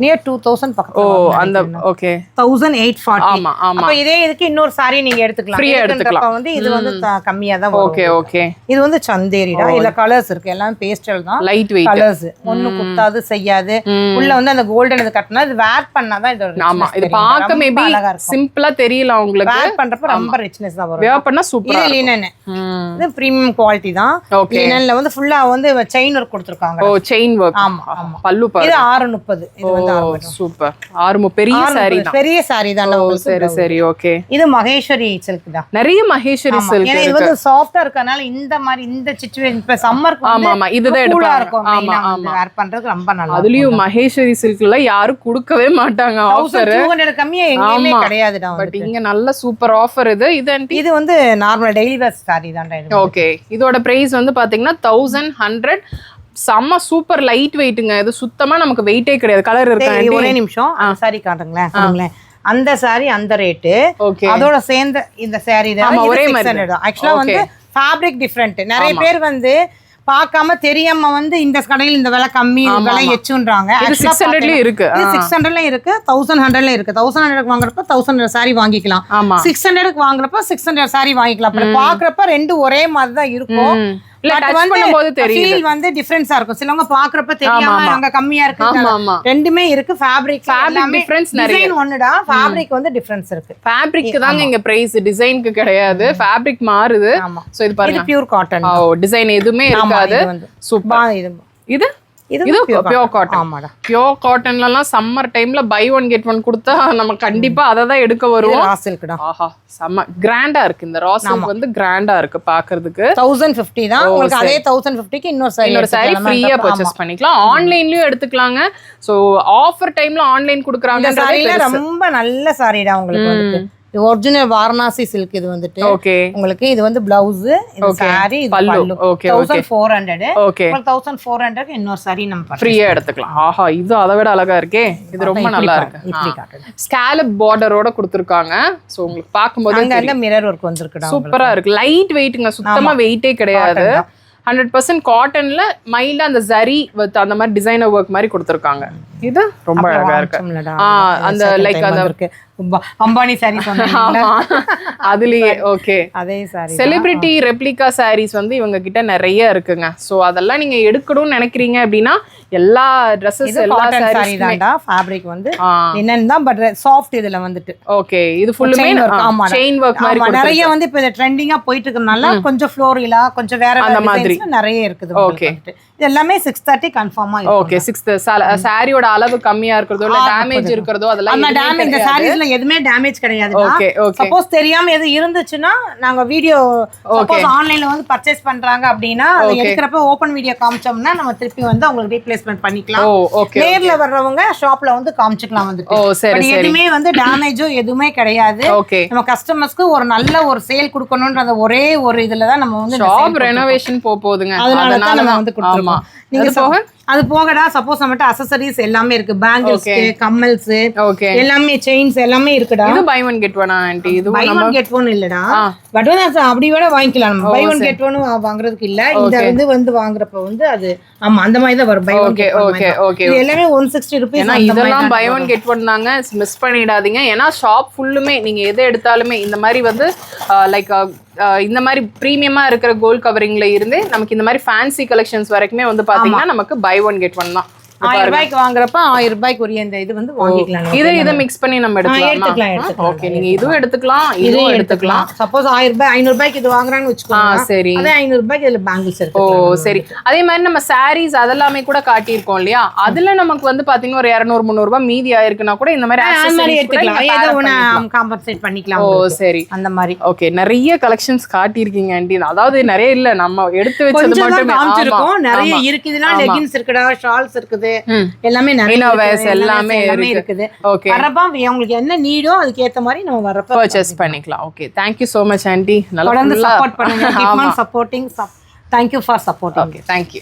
நியர் 2000 பக்கத்துல. ஓ அந்த ஓகே 1840. ஆமா ஆமா. அப்ப இதே இதுக்கு இன்னொரு saree நீங்க எடுத்துக்கலாம். ஃப்ரீயா எடுத்துக்கலாம். அப்ப வந்து இது வந்து கம்மியா தான் வரும். Okay okay. இது வந்து சந்தேரிடா. இல்ல கலர்ஸ் இருக்கு. எல்லாம் பேஸ்டல் தான். Light weight colours. ஒண்ணு குத்தாது செய்யாது. உள்ள வந்து அந்த கோல்டன் இது கட்டனா இது வேர் பண்ணாதான் இது. ஆமா. இது பார்க்க மேபி சிம்பிளா தெரியல உங்களுக்கு. வேர் பண்றப்ப ரொம்ப ரிச்னஸ் தான் வரும். வேர் பண்ணா சூப்பரா. இது லினன். இது பிரீமியம் குவாலிட்டி தான். லினன்ல வந்து ஃபுல்லா வந்து செயின் வர்க் கொடுத்திருக்காங்க. ஓ செயின் வர்க். ஆமா ஆமா. பல்லு பாருங்க. இது 6:30. இது இருந்து ஆரம்பிக்கும். சூப்பர். ஆரம்பு பெரிய saree தான். பெரிய saree தான் உங்களுக்கு. சரி சரி ஓகே. இது மகேஸ்வரி சில்க் தான். நிறைய மகேஸ்வரி சில்க் ஏன்னா இது வந்து சாஃப்ட்டா இருக்கனால இந்த மாதிரி இந்த சிச்சுவேஷன் இப்ப சம்மருக்கு ஆமா இதுதான் எடுப்பாங்க. ஆமா ஆமா வேர் பண்றதுக்கு ரொம்ப நல்லா. அதுலயும் மகேஸ்வரி சில்க்ல யாரும் கொடுக்கவே மாட்டாங்க ஆஃபர். 200 கம்மியா எங்கேயுமே கிடையாதுடா. பட் இங்க நல்ல சூப்பர் ஆஃபர் இது. இது வந்து நார்மல் டெய்லி வேர் saree தான்டா இது. ஓகே. இதோட பிரைஸ் வந்து பாத்தீங்கன்னா 1100. செம்ம சூப்பர் லைட் வெயிட்டுங்க. இது சுத்தமா நமக்கு வெயிட்டே கிடையாது. கலர் இருக்கு. ஒரே நிமிஷம் saree காட்டுங்களேன். அந்த saree அந்த ரேட்டு. அதோட சேர்ந்த இந்த saree தான் ஒரே மாதிரி. ஆக்சுவலா வந்து ஃபேப்ரிக் டிஃபரெண்ட். நிறைய பேர் வந்து பார்க்காம தெரியாம வந்து இந்த கடையில் இந்த விலை கம்மி விலை எச்சுன்றாங்க. 600 இருக்கு. 600 இருக்கு, 1100 இருக்கு. 1100 வாங்குறப்ப 1100 saree வாங்கிக்கலாம். 600 வாங்குறப்ப 600 saree வாங்கிக்கலாம். அப்படி பாக்குறப்ப ரெண்டு ஒரே மாதிரி தான் இருக்கும். ஃபீல் வந்து டிஃபரன்ஸா இருக்கும். சிலவங்க பாக்குறப்ப தெரியாம அங்க கம்மியா இருக்கு. ரெண்டுமே இருக்கு. ஃபேப்ரிக் டிஃபரன்ஸ் நிறைய. டிசைன் ஒண்ணுடா, ஃபேப்ரிக் வந்து டிஃபரன்ஸ் இருக்கு. ஃபேப்ரிக் தாங்க இங்க பிரைஸ், டிசைனுக்கு கிடையாது. ஃபேப்ரிக் மாறுது. சோ இது பாருங்க, இது பியூர் காட்டன். டிசைன் எதுவுமே இருக்காது. சூப்பர். இது இது பியோர் காட்டன். ஆமாடா, பியோர் காட்டன்லலாம் சம்மர் டைம்ல பை ஒன் கெட் ஒன் கொடுத்தா நம்ம கண்டிப்பா அதை தான் எடுக்க வருவோம். ரா சில்க்டா. ஆஹா செம்ம கிராண்டா இருக்கு. இந்த ரா சில்க் வந்து கிராண்டா இருக்கு பாக்குறதுக்கு. 1050 தான். உங்களுக்கு அதே 1050க்கு இன்னொரு saree ஃப்ரீயா பர்ச்சேஸ் பண்ணிக்கலாம். ஆன்லைன்லயும் எடுத்துக்கலாங்க. சோ ஆஃபர் டைம்ல ஆன்லைன் குடுக்குறாங்க. இந்த சாரில ரொம்ப நல்ல சாரிடா உங்களுக்கு வந்து. இது ஒரிஜினல் வாரணாசி சில்க். இது வந்துட்டு உங்களுக்கு இது வந்து பிளவுஸ், இது saree, இது பல்லு. 1400. ஓகே, 1400 க்கு இன்னொரு saree நம்ம ஃப்ரீயா எடுத்துக்கலாம். ஆஹா இது அதை விட அழகா இருக்கே. இது ரொம்ப நல்லா இருக்கு. இப்படி காட்டுங்க. ஸ்காலப் பார்டரோட கொடுத்திருக்காங்க. சோ உங்களுக்கு பாக்கும்போது அங்க மிரர் வர்க் வந்திருக்குடா. சூப்பரா இருக்கு. லைட் வெயிட்ங்க. சுத்தமா வெயிட்டே கிடையாது. 100% காட்டன்ல மைல்டா அந்த ஜரி வித் அந்த மாதிரி டிசைனர் ஒர்க் மாதிரி கொடுத்திருக்காங்க. இது ரொம்ப அழகா இருக்கு. அந்த லைக் அந்த அம்பானி சாரி சொன்னீங்க அதுலயே. ஓகே, அதே சாரி. செலிபிரிட்டி ரெப்ளிகா சாரீஸ் வந்து இவங்க கிட்ட நிறைய இருக்குங்க. சோ அதெல்லாம் நீங்க எடுக்கணும்னு நினைக்கிறீங்க அப்படின்னா எல்லா Dresses எல்லா சாரி தான்டா. ஃபேப்ரிக் வந்து என்னன்னா பட் சாஃப்ட் இதுல வந்துட்டு. ஓகே, இது ஃபுல்லுமே செயின் வர்க் மாதிரி நிறைய வந்து இப்ப ட்ரெண்டிங்கா போயிட்டு இருக்கறனால கொஞ்சம் ஃப்ளோரலா கொஞ்சம் வேற வேற டிசைன்ஸ் நிறைய இருக்குது. ஓகே, இது எல்லாமே 630 கன்ஃபார்மா இருக்கும். ஓகே, 6 சாரியோட அளவு கம்மியா இருக்குறதோ இல்ல டேமேஜ் இருக்குறதோ அதெல்லாம் அந்த டேமேஜ் இந்த சாரீஸ்ல எதுமே டேமேஜ் கிடையாது. Okay, okay. சப்போஸ் தெரியாம எது இருந்துச்சுன்னா நாங்க வீடியோ சப்போஸ் ஆன்லைன்ல வந்து பர்ச்சேஸ் பண்றாங்க அப்படினா அது எடுக்கறப்ப ஓபன் வீடியோ காமிச்சோம்னா நம்ம திருப்பி வந்து உங்களுக்கு ரீப்ளேஸ்மென்ட் பண்ணிக்கலாம். நேர்ல வர்றவங்க ஷாப்ல வந்து காமிச்சுக்கலாம் வந்துட்டு. பட் எதுமே வந்து டேமேஜோ எதுமே கிடையாது. நம்ம கஸ்டமர்ஸ்க்கு ஒரு நல்ல ஒரு சேல் கொடுக்கணும்ன்ற ஒரே ஒரு இதுல தான் நம்ம வந்து ஷாப் ரெனோவேஷன் போகுதுங்க. அதனால தான் நம்ம வந்து கொடுத்துறோம். நீங்க போக அது போகடா சப்போஸ் நம்மட்ட அக்சஸரீஸ் எல்லாமே இருக்கு. பேங்கிள்ஸ், கம்மல்ஸ், எல்லாமே செயின்ஸ் எல்லாமே இருக்குடா. இது buy one get one aunty. இது பை ஒன் கெட் ஒன் இல்லடா. பட் வந்து அப்படி வேற வாங்கிக்கலாம். நம்ம பை ஒன் கெட் ஒன் வாங்குறதுக்கு இல்ல. இந்த வந்து வாங்குறப்ப வந்து அது ஆமா அந்த மாதிரி தான் வரும். Buy one get one. Okay, okay. இது எல்லாமே 160 ரூபீஸ். ஏனா இதெல்லாம் பை ஒன் கெட் ஒன் தாங்க. மிஸ் பண்ணிடாதீங்க. ஏனா ஷாப் ஃபுல்லுமே நீங்க எதை எடுத்தாலுமே இந்த மாதிரி வந்து லைக் இந்த மாதிரி பிரீமியமா இருக்கிற கோல்ட் கவரிங்ல இருந்து நமக்கு இந்த மாதிரி ஃபேன்சி கலெக்ஷன்ஸ் வரைக்குமே வந்து பாத்தீங்கன்னா நமக்கு பை ஒன் கெட் ஒன் தான். 1000 ரூபாய்க்கு வாங்குறப்ப 1000 ரூபாய்க்கு ஒரு இந்த இது வந்து வாங்கிக்கலாம். இத மிக்ஸ் பண்ணி நம்ம எடுத்துக்கலாம். ஓகே, நீங்க இதுவும் எடுத்துக்கலாம், இதுவும் எடுத்துக்கலாம். சப்போஸ் 1000 ரூபாய் 500 ரூபாய்க்கு இது வாங்குறான்னு வெச்சுக்கோங்க. சரி, அதே 500 ரூபாய்க்கு இதுல பேங்கிள்ஸ் இருக்கு. ஓ சரி. அதே மாதிரி நம்ம sarees அதெல்லாமே கூட காட்டி இருக்கோம் இல்லையா? அதுல நமக்கு வந்து பாத்தீங்கன்னா ஒரு 200 300 ரூபாய் மீதி ஆயிருக்குனா கூட இந்த மாதிரி accessories எடுத்துக்கலாம். ஏதோ ஒண்ணு காம்பன்சேட் பண்ணிக்கலாம். ஓ சரி, அந்த மாதிரி. ஓகே, நிறைய கலெக்ஷன்ஸ் காட்டி இருக்கீங்க ஆண்டி. அதாவது நிறைய இல்ல, நம்ம எடுத்து வச்சது மட்டும் காமிச்சிருக்கோம். நிறைய இருக்கு. இதெல்லாம் லெகின்ஸ் இருக்குடா, ஷால்ஸ் இருக்குது, எல்லாமே எல்லாமே இருக்குது. ஓகே, வரப்ப உங்களுக்கு என்ன நீடோ அதுக்கு ஏத்த மாதிரி நம்ம வரப்ப பர்ச்சேஸ் பண்ணிக்கலாம். Okay, thank you so much aunty. நல்லா சப்போர்ட் பண்ணுங்க. Keep on supporting. Thank you for supporting. Okay, thank you.